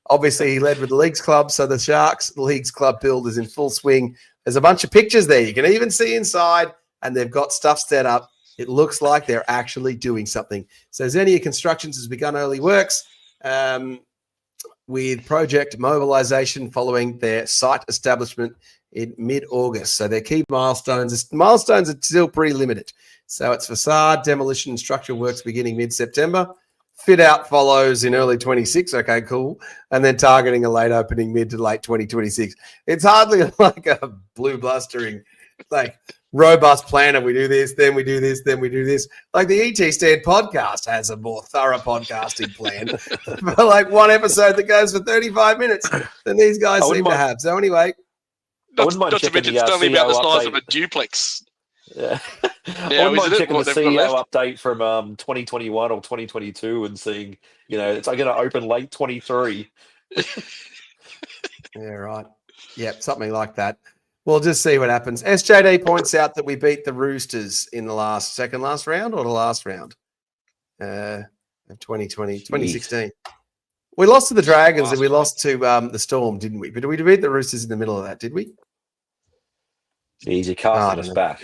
obviously he led with the Leagues Club. So the Sharks Leagues Club build is in full swing. There's a bunch of pictures there. You can even see inside, and they've got stuff set up. It looks like they're actually doing something. So Xenia Constructions has begun early works with project mobilization following their site establishment in mid-August. So their key milestones are still pretty limited. So it's facade, demolition, and structural works beginning mid-September. Fit out follows in early 26. Okay, cool. And then targeting a late opening mid to late 2026. It's hardly like a blue blustering, like robust plan of we do this, then we do this, then we do this. Like the ET Stand podcast has a more thorough podcasting plan for like one episode that goes for 35 minutes than these guys seem to have. So anyway. Not to mention it's only about the size of a duplex. Yeah. Yeah, I wouldn't mind checking the they've got CEO update from 2021 or 2022 and seeing, it's going to open late 23. Yeah, right. Yep, something like that. We'll just see what happens. SJD points out that we beat the Roosters in the second last round or the last round of 2016. We lost to the Dragons and we lost to the Storm, didn't we? But we beat the Roosters in the middle of that, did we? Easy casting us back.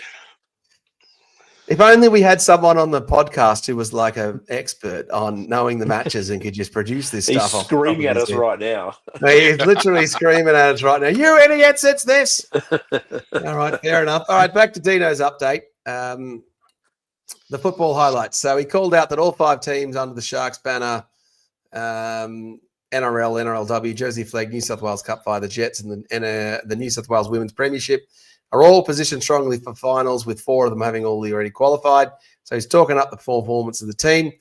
If only we had someone on the podcast who was like an expert on knowing the matches and could just produce this stuff. He's screaming at us right now. He's literally screaming at us right now. You idiots, it's this. All right, fair enough. All right, back to Dino's update. The football highlights. So he called out that all 5 teams under the Sharks banner, NRL, NRLW, Jersey Flag, New South Wales Cup via the Jets and the New South Wales Women's Premiership are all positioned strongly for finals, with 4 of them having already qualified. So he's talking up the performance of the team,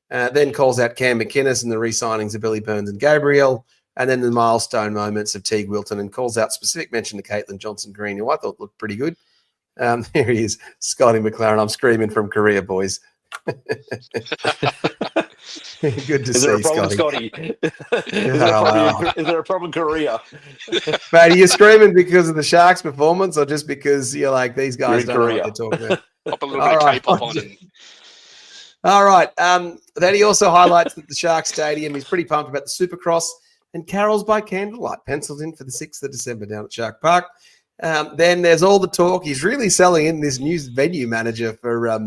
then calls out Cam McInnes and the re-signings of Billy Burns and Gabriel, and then the milestone moments of Teague Wilton, and calls out specific mention to Caitlin Johnson-Green, who I thought looked pretty good. Here he is, Scotty McLaren. I'm screaming from Korea, boys. Good to see, Scotty. Scotty? Is there a problem in Korea? Mate, are you screaming because of the Sharks' performance or just because you're like, these guys don't know what they're talking about? Pop a little bit of K-pop on it. All right. Then he also highlights that the Sharks Stadium, he's pretty pumped about the Supercross and Carols by Candlelight, penciled in for the 6th of December down at Shark Park. Then there's all the talk. He's really selling in this new venue manager for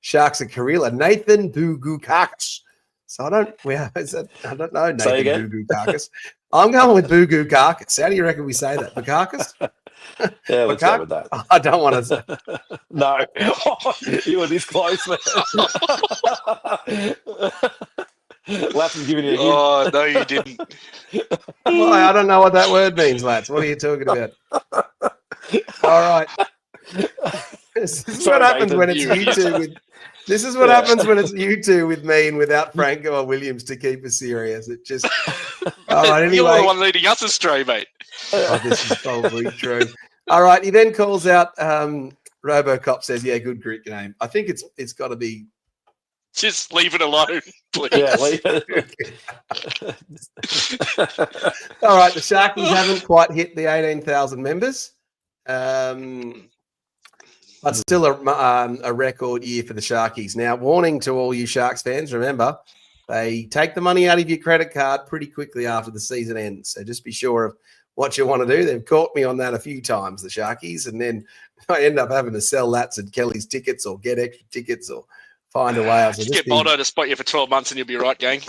Sharks of Cronulla, Nathan Bougoukarkis. So I don't know Nathan Bougoukarkis. I'm going with Bougoukarkis. How do you reckon we say that? Bougoukarkis? Yeah, let's go with that. I don't want to say. No. You were this close, man. Latson's giving you a hint. Oh, no, you didn't. Well, I don't know what that word means, Lats. What are you talking about? All right. This is what happens when it's you two with. This is what happens when it's you two with me and without Franco or Williams to keep us serious. It just. All right. Anyway, you're the one leading us astray, mate. Oh, this is probably true. All right. He then calls out. RoboCop says, "Yeah, good Greek name. I think it's got to be." Just leave it alone, please. Yeah, leave it. All right. The Sharkies haven't quite hit the 18,000 members. But still a record year for the Sharkies. Now, warning to all you Sharks fans, remember, they take the money out of your credit card pretty quickly after the season ends. So just be sure of what you want to do. They've caught me on that a few times, the Sharkies, and then I end up having to sell Lats and Kelly's tickets or get extra tickets or find a way. Just get Boldo to spot you for 12 months and you'll be right, gang.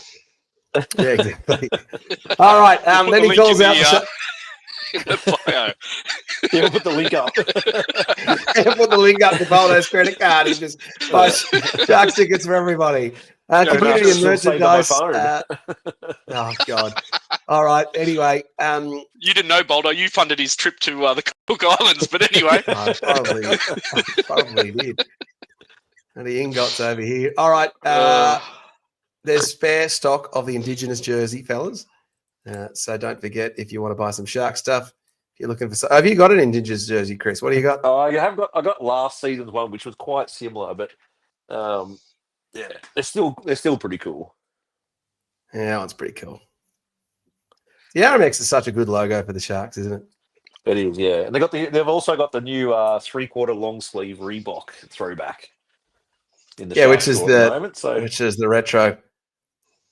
Yeah, exactly. All right. Then he calls out the bio. Yeah, put the link up. Put the link up to Boldo's credit card. He just buys Sharks tickets for everybody. Community and Still saved on my merchandise. phone. Oh, God. All right. Anyway. You didn't know, Boldo. You funded his trip to the Cook Islands, but anyway. I probably did. And the ingots over here. All right. There's spare stock of the Indigenous jersey, fellas. So don't forget, if you want to buy some Shark stuff, if you're looking for... Have you got an Indigenous jersey, Chris? What do you got? Oh, I got last season's one, which was quite similar, but yeah, they're still pretty cool. Yeah, that one's pretty cool. The RMX is such a good logo for the Sharks, isn't it? It is, yeah. And they've also got the new 3/4 long sleeve Reebok throwback. In the which is moment, which is the retro.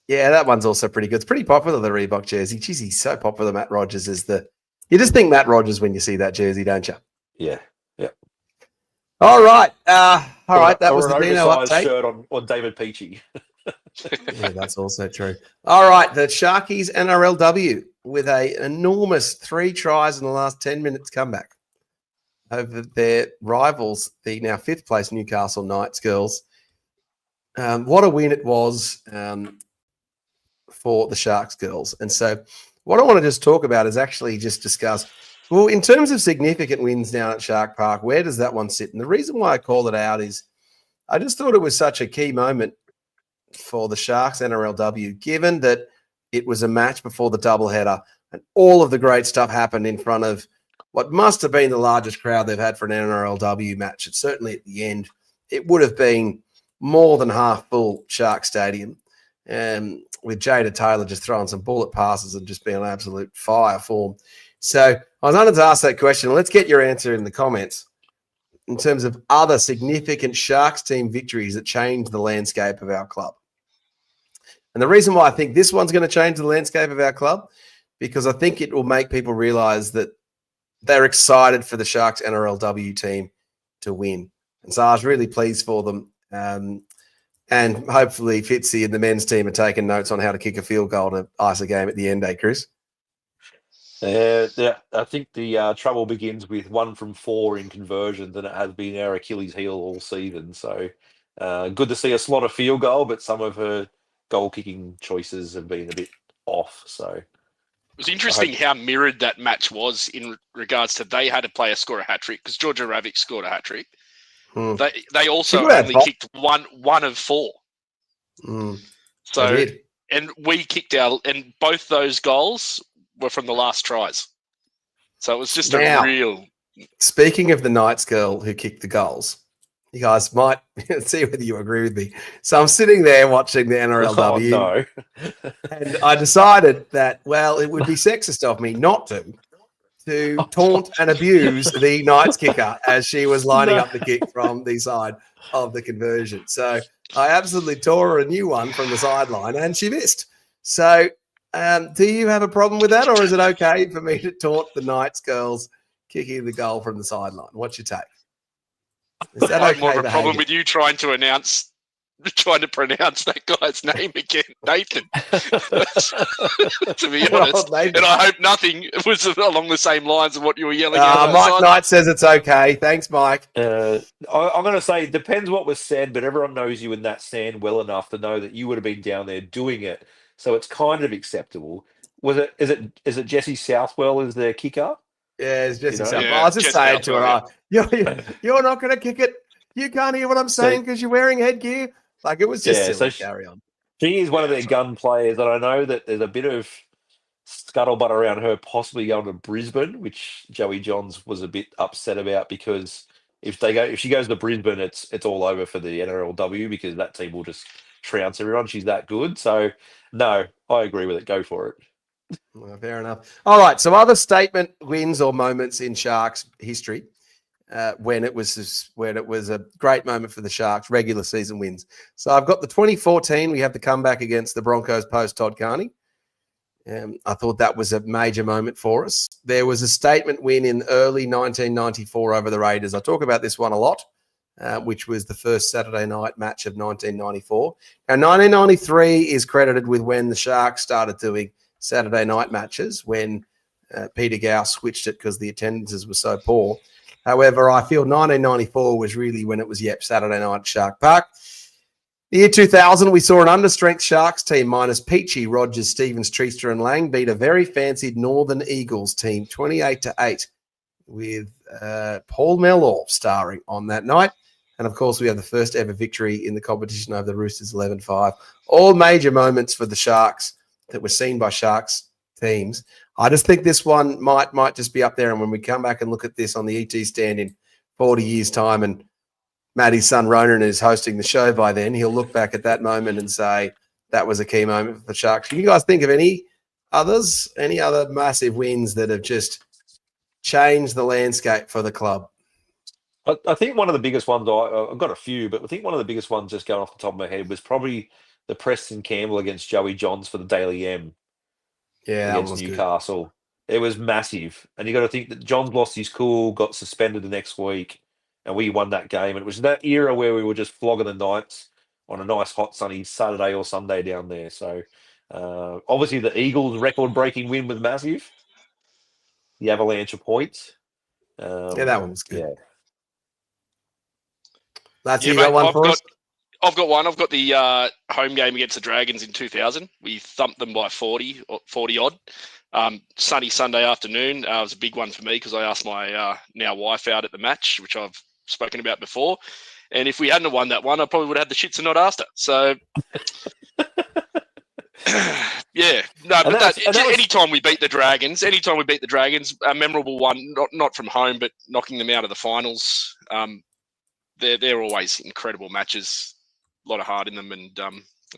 Yeah, that one's also pretty good. It's pretty popular, the Reebok jersey. Geez, he's so popular. Matt Rogers is you just think Matt Rogers when you see that jersey, don't you? Yeah. All right. All right. That was the an Dino oversized update. shirt on David Peachy. Yeah, that's also true. All right. The Sharkies NRLW with an enormous 3 tries in the last 10 minutes comeback over their rivals, the now 5th place Newcastle Knights girls. What a win it was for the Sharks girls. And so what I want to just talk about is actually just discuss, well, in terms of significant wins down at Shark Park, where does that one sit? And the reason why I call it out is I just thought it was such a key moment for the Sharks NRLW, given that it was a match before the doubleheader and all of the great stuff happened in front of what must have been the largest crowd they've had for an NRLW match. It's certainly at the end, it would have been more than half full Shark Stadium, with Jada Taylor just throwing some bullet passes and just being an absolute fire form. So I was wanted to ask that question. Let's get your answer in the comments in terms of other significant Sharks team victories that changed the landscape of our club. And the reason why I think this one's going to change the landscape of our club, because I think it will make people realize that they're excited for the Sharks NRLW team to win. And so I was really pleased for them. And hopefully Fitzy and the men's team are taking notes on how to kick a field goal to ice a game at the end, Chris? Yeah, I think the trouble begins with 1 from 4 in conversions, and it has been our Achilles heel all season. So good to see a slot a field goal, but some of her goal-kicking choices have been a bit off. So it was interesting how mirrored that match was in regards to they had a player score a hat-trick because Georgia Ravic scored a hat-trick. They also only kicked one of 4. So, and we kicked and both those goals were from the last tries. So it was just a real. Speaking of the Knights girl who kicked the goals, you guys might see whether you agree with me. So I'm sitting there watching the NRLW. Oh, no. And I decided that, well, it would be sexist of me not to taunt and abuse the Knights kicker as she was lining up the kick from the side of the conversion. So I absolutely tore her a new one from the sideline and she missed. So do you have a problem with that, or is it okay for me to taunt the Knights girls kicking the goal from the sideline? What's your take? Is that I okay have more of a problem behavior? with you trying to pronounce that guy's name again, Nathan. To be honest, Nathan. and I hope nothing was along the same lines of what you were yelling out. Mike Knight says it's okay. Thanks, Mike. I'm going to say it depends what was said, but everyone knows you in that stand well enough to know that you would have been down there doing it, so it's kind of acceptable. Is it Jesse Southwell as their kicker? Yeah, it's Jesse Southwell. Yeah, I was just saying to her, yeah. you're not going to kick it. You can't hear what I'm saying because you're wearing headgear. Like, it was just silly. Carry on. She is one of their gun players, and I know that there's a bit of scuttlebutt around her possibly going to Brisbane, which Joey Johns was a bit upset about, because if she goes to Brisbane, it's all over for the NRLW, because that team will just trounce everyone. She's that good. So no, I agree with it. Go for it. Well, fair enough. All right. So other statement wins or moments in Sharks history when it was a great moment for the Sharks, regular season wins. So I've got the 2014. We have the comeback against the Broncos post Todd Carney. I thought that was a major moment for us. There was a statement win in early 1994 over the Raiders. I talk about this one a lot, which was the first Saturday night match of 1994. Now, 1993 is credited with when the Sharks started doing Saturday night matches, when Peter Gow switched it because the attendances were so poor. However, I feel 1994 was really when it was, Saturday night at Shark Park. The year 2000, we saw an understrength Sharks team minus Peachy, Rogers, Stevens, Treaster and Lang beat a very fancied Northern Eagles team 28-8 with Paul Mellor starring on that night. And, of course, we have the first ever victory in the competition over the Roosters 11-5. All major moments for the Sharks that were seen by Sharks teams. I just think this one might just be up there. And when we come back and look at this on the ET stand in 40 years' time and Matty's son Ronan is hosting the show by then, he'll look back at that moment and say that was a key moment for the Sharks. Can you guys think of any other massive wins that have just changed the landscape for the club? I think one of the biggest ones, I've got a few, but I think one of the biggest ones just going off the top of my head was probably the Preston Campbell against Joey Johns for the Daily M against Newcastle. Good. It was massive. And you got to think that Johns lost his cool, got suspended the next week, and we won that game. And it was that era where we were just flogging the Knights on a nice hot sunny Saturday or Sunday down there. So obviously the Eagles record-breaking win was massive. The avalanche of points. That one was good. Yeah. You got one for us? I've got one. I've got the home game against the Dragons in 2000. We thumped them by 40 odd. Sunny Sunday afternoon. It was a big one for me because I asked my now wife out at the match, which I've spoken about before. And if we hadn't have won that one, I probably would have had the shits and not asked her. So, yeah. No, but anytime we beat the Dragons, a memorable one, not from home, but knocking them out of the finals. They're always incredible matches. A lot of heart in them, and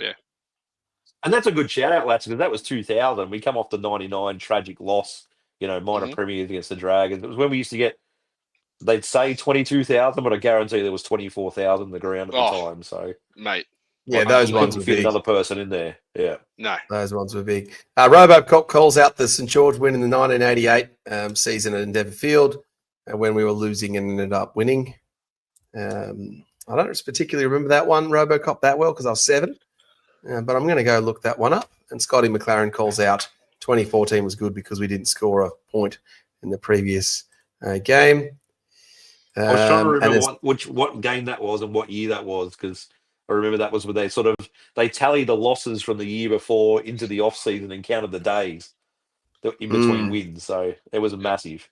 yeah. And that's a good shout out, lads, because that was 2000. We come off the 99 tragic loss, minor premiers against the Dragons. It was when we used to get, they'd say 22,000, but I guarantee there was 24,000 in the ground at the time. So, mate. Yeah, those ones were fit big. Another person in there. Yeah. No. Those ones were big. Robocop calls out the St. George win in the 1988 season at Endeavour Field when we were losing and ended up winning. I don't particularly remember that one, Robocop, that well because I was 7. But I'm going to go look that one up. And Scotty McLaren calls out 2014 was good because we didn't score a point in the previous game. I was trying to remember what game that was and what year that was, because I remember that was where they tallied the losses from the year before into the off season and counted the days in between wins. So it was massive.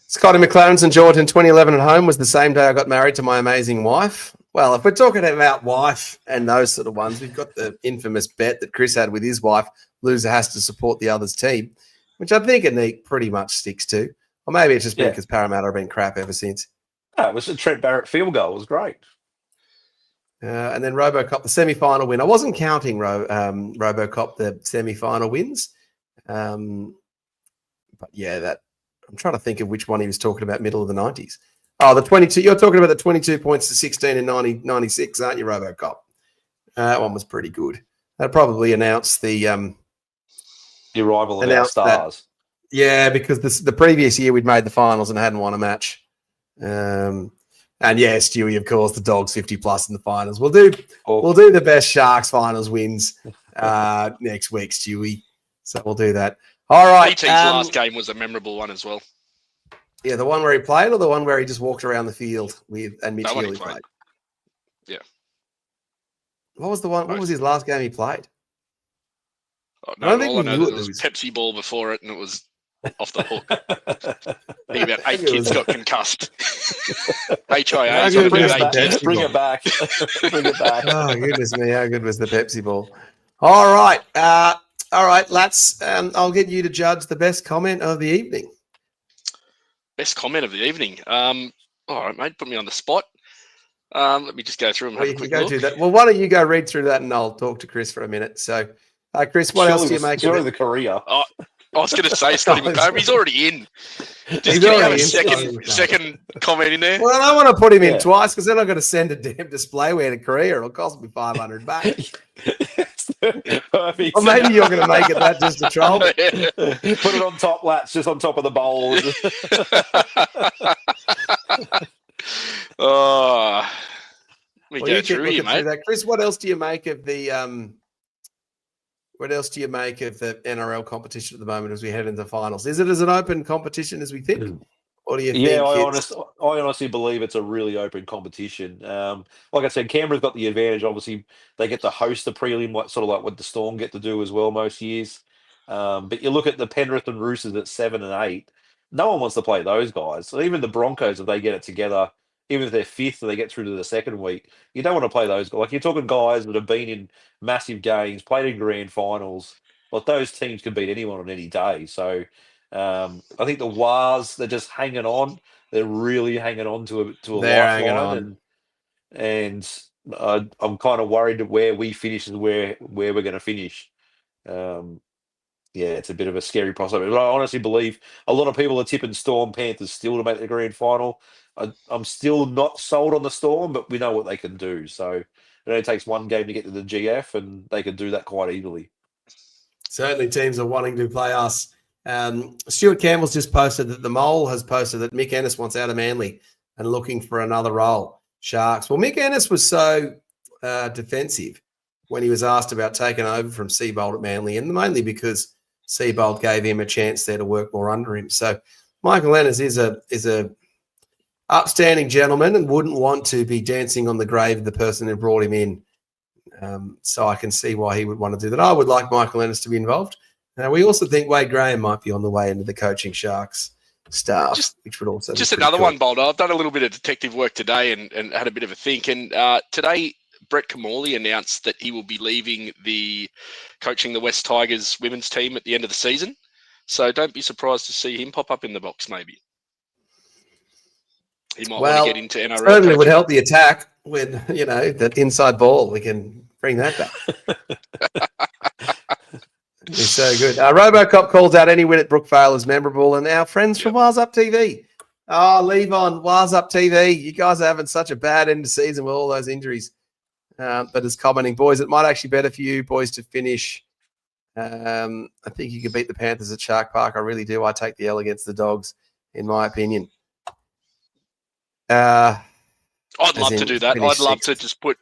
Scotty McLaren, St. George in 2011 at home was the same day I got married to my amazing wife. Well, if we're talking about wife and those sort of ones, we've got the infamous bet that Chris had with his wife, loser has to support the other's team, which I think Anik pretty much sticks to. Or maybe it's just been because Parramatta have been crap ever since. Oh, it was a Trent Barrett field goal. It was great. And then Robocop, the semi-final win. I wasn't counting Robocop, the semi-final wins. But yeah, I'm trying to think of which one he was talking about, middle of the 90s. Oh, the 22. You're talking about the 22 points to 16 in 96, aren't you, Robocop? That one was pretty good. That probably announced the arrival of our stars. Yeah, because the previous year we'd made the finals and hadn't won a match. And yeah, Stewie, of course, the Dogs 50+ in the finals. We'll do the best Sharks finals wins next week, Stewie. So we'll do that. All right. AT's last game was a memorable one as well. Yeah, the one where he played or the one where he just walked around the field and Mitch Healy played? Yeah. What was the one? What was his last game he played? Oh, no, all I know that there was Pepsi Ball before it, and it was off the hook. I think about 8 kids got concussed. HIA. Bring it back. Bring it back. Oh, goodness me. How good was the Pepsi Ball? All right. Let's. I'll get you to judge the best comment of the evening. Best comment of the evening. All right, mate. Put me on the spot. Let me just go through them. Have a quick look. Do that. Well, why don't you go read through that and I'll talk to Chris for a minute. So, Chris, what else do you make of it? The career. I was going to say Scotty McLaren. He's already in. Just give me a second comment in there. Well, I don't want to put him in twice because then I've got to send a damn displayware to Korea. It'll cost me $500. Or maybe you're going to make it that just to troll. Put it on top, Lats, just on top of the bowl. Go through here, mate. That. Chris, what else do you make of the NRL competition at the moment as we head into finals? Is it as an open competition as we think? What do you Yeah, think? I honestly believe it's a really open competition. Like I said, Canberra's got the advantage. Obviously, they get to host the prelim, sort of like what the Storm get to do as well most years. But you look at the Penrith and Roosters at 7 and 8. No one wants to play those guys. So even the Broncos, if they get it together, even if they're fifth and they get through to the second week, you don't want to play those guys. Like you're talking guys that have been in massive games, played in grand finals. Like those teams can beat anyone on any day. So. I think the Wars, they're just hanging on. They're really hanging on to a They're hanging lifeline, on. and I'm kind of worried that where we finish is where we're going to finish. Yeah, it's a bit of a scary prospect. But I honestly believe a lot of people are tipping Storm Panthers still to make the grand final. I'm still not sold on the Storm, but we know what they can do. So it only takes one game to get to the GF, and they can do that quite easily. Certainly teams are wanting to play us. Stuart Campbell's just posted that the Mole has posted that Mick Ennis wants out of Manly and looking for another role. Sharks. Well, Mick Ennis was so defensive when he was asked about taking over from Seabold at Manly, and mainly because Seabold gave him a chance there to work more under him. So Michael Ennis is a upstanding gentleman and wouldn't want to be dancing on the grave of the person who brought him in. So I can see why he would want to do that. I would like Michael Ennis to be involved. We also think Wade Graham might be on the way into the coaching Sharks staff, which would also just be another cool. one, Boulder. I've done a little bit of detective work today and had a bit of a think. And today, Brett Kamali announced that he will be leaving coaching the West Tigers women's team at the end of the season. So don't be surprised to see him pop up in the box. Maybe he might want to get into NRL. Certainly coaching. would help the attack with that inside ball. We can bring that back. It's so good. Robocop calls out any win at Brookvale as memorable, and our friends from Wars Up TV. Oh, leave on Wars Up TV. You guys are having such a bad end of season with all those injuries. But as commenting, boys, it might actually be better for you boys to finish. I think you could beat the Panthers at Shark Park. I really do. I take the L against the Dogs, in my opinion. I'd love to do that. I'd love sixth. to just put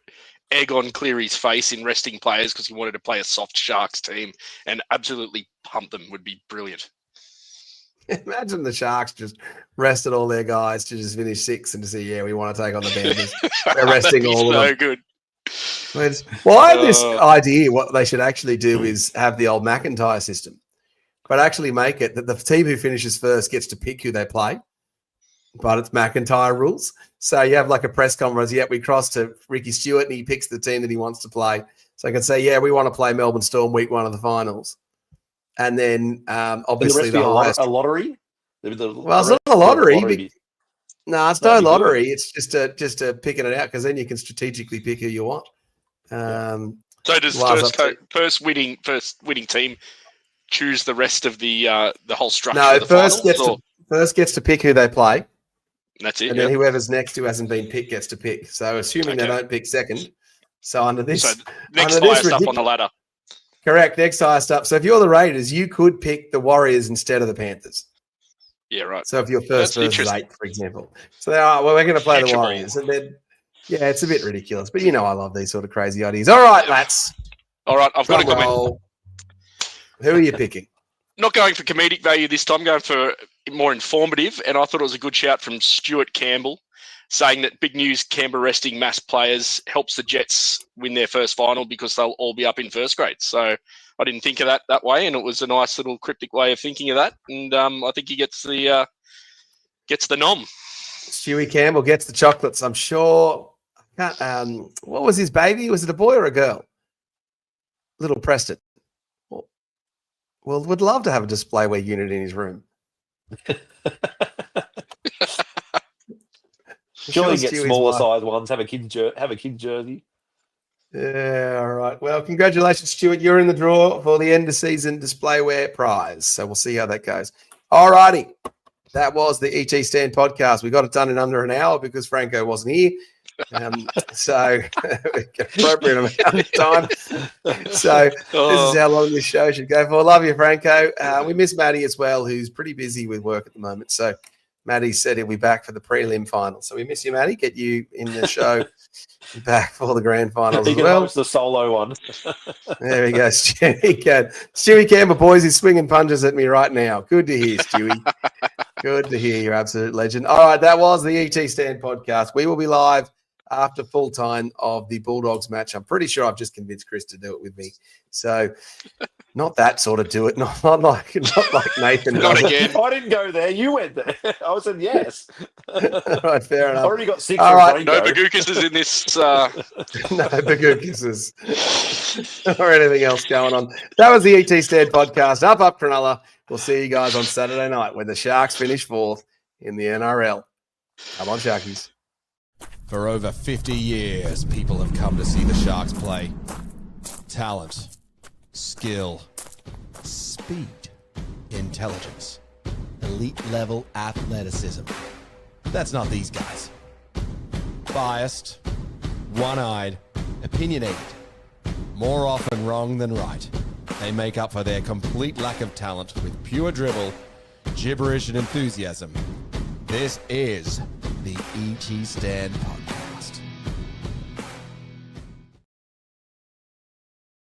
egg on Cleary's face in resting players because he wanted to play a soft Sharks team and absolutely pump them. Would be brilliant. Imagine the Sharks just rested all their guys to just finish sixth and to say, we want to take on the Panthers. They're resting all of them. So good. Well, I have this idea. What they should actually do is have the old McIntyre system, but actually make it that the team who finishes first gets to pick who they play. But it's McIntyre rules. So you have like a press conference. We cross to Ricky Stewart and he picks the team that he wants to play. So I can say, we want to play Melbourne Storm week 1 of the finals. And then obviously the highest. A lottery? Well, it's not a lottery. No, it's no lottery. It's just a picking it out because then you can strategically pick who you want. So does first winning team choose the rest of the whole structure? No, of the first gets to pick who they play. That's it. And then whoever's next who hasn't been picked gets to pick. So assuming they don't pick second. So under this, next highest up on the ladder. Correct, next highest up. So if you're the Raiders, you could pick the Warriors instead of the Panthers. Yeah, right. So if you're first versus 8, for example. So they are, we're going to play the Warriors. And then, it's a bit ridiculous. But I love these sort of crazy ideas. All right, lads. All right, I've got to comment. Who are you picking? Not going for comedic value this time, going for more informative. And I thought it was a good shout from Stuart Campbell saying that big news, Canberra resting mass players helps the Jets win their first final because they'll all be up in first grade. So I didn't think of that way, and it was a nice little cryptic way of thinking of that. And I think he gets the nom. Stewie Campbell gets the chocolates, I'm sure. What was his baby? Was it a boy or a girl? Little Preston. Well, would love to have a displayware unit in his room. Surely get smaller size ones. Have a kid's jersey. Yeah, all right. Well, congratulations, Stuart. You're in the draw for the end of season displayware prize. So we'll see how that goes. All righty. That was the ET Stand podcast. We got it done in under an hour because Franco wasn't here. So appropriate amount of time. So this is how long this show should go for. Love you, Franco. We miss Matty as well, who's pretty busy with work at the moment. So Matty said he'll be back for the prelim final. So we miss you, Matty. Get you in the show back for the grand finals as well. It's the solo one. There we go, Stewie. Stewie Campbell, boys, he's swinging punches at me right now. Good to hear, Stewie. Good to hear. You're absolute legend. All right, that was the ET Stand podcast. We will be live after full time of the Bulldogs match. I'm pretty sure I've just convinced Chris to do it with me. So not that sort of do it. Not like Nathan. Not does it. again. I didn't go there. You went there. I was saying yes. All right, fair I enough. already got 6 All on right. brain No go. Bagookas in this. No bagookises or anything else going on. That was the ET Stand podcast. Up, Cronulla. We'll see you guys on Saturday night when the Sharks finish 4th in the NRL. Come on, Sharkies. For over 50 years, people have come to see the Sharks play. Talent, skill, speed, intelligence, elite level athleticism. That's not these guys. Biased, one-eyed, opinionated, more often wrong than right. They make up for their complete lack of talent with pure dribble, gibberish, and enthusiasm. This is the ET Stand Podcast.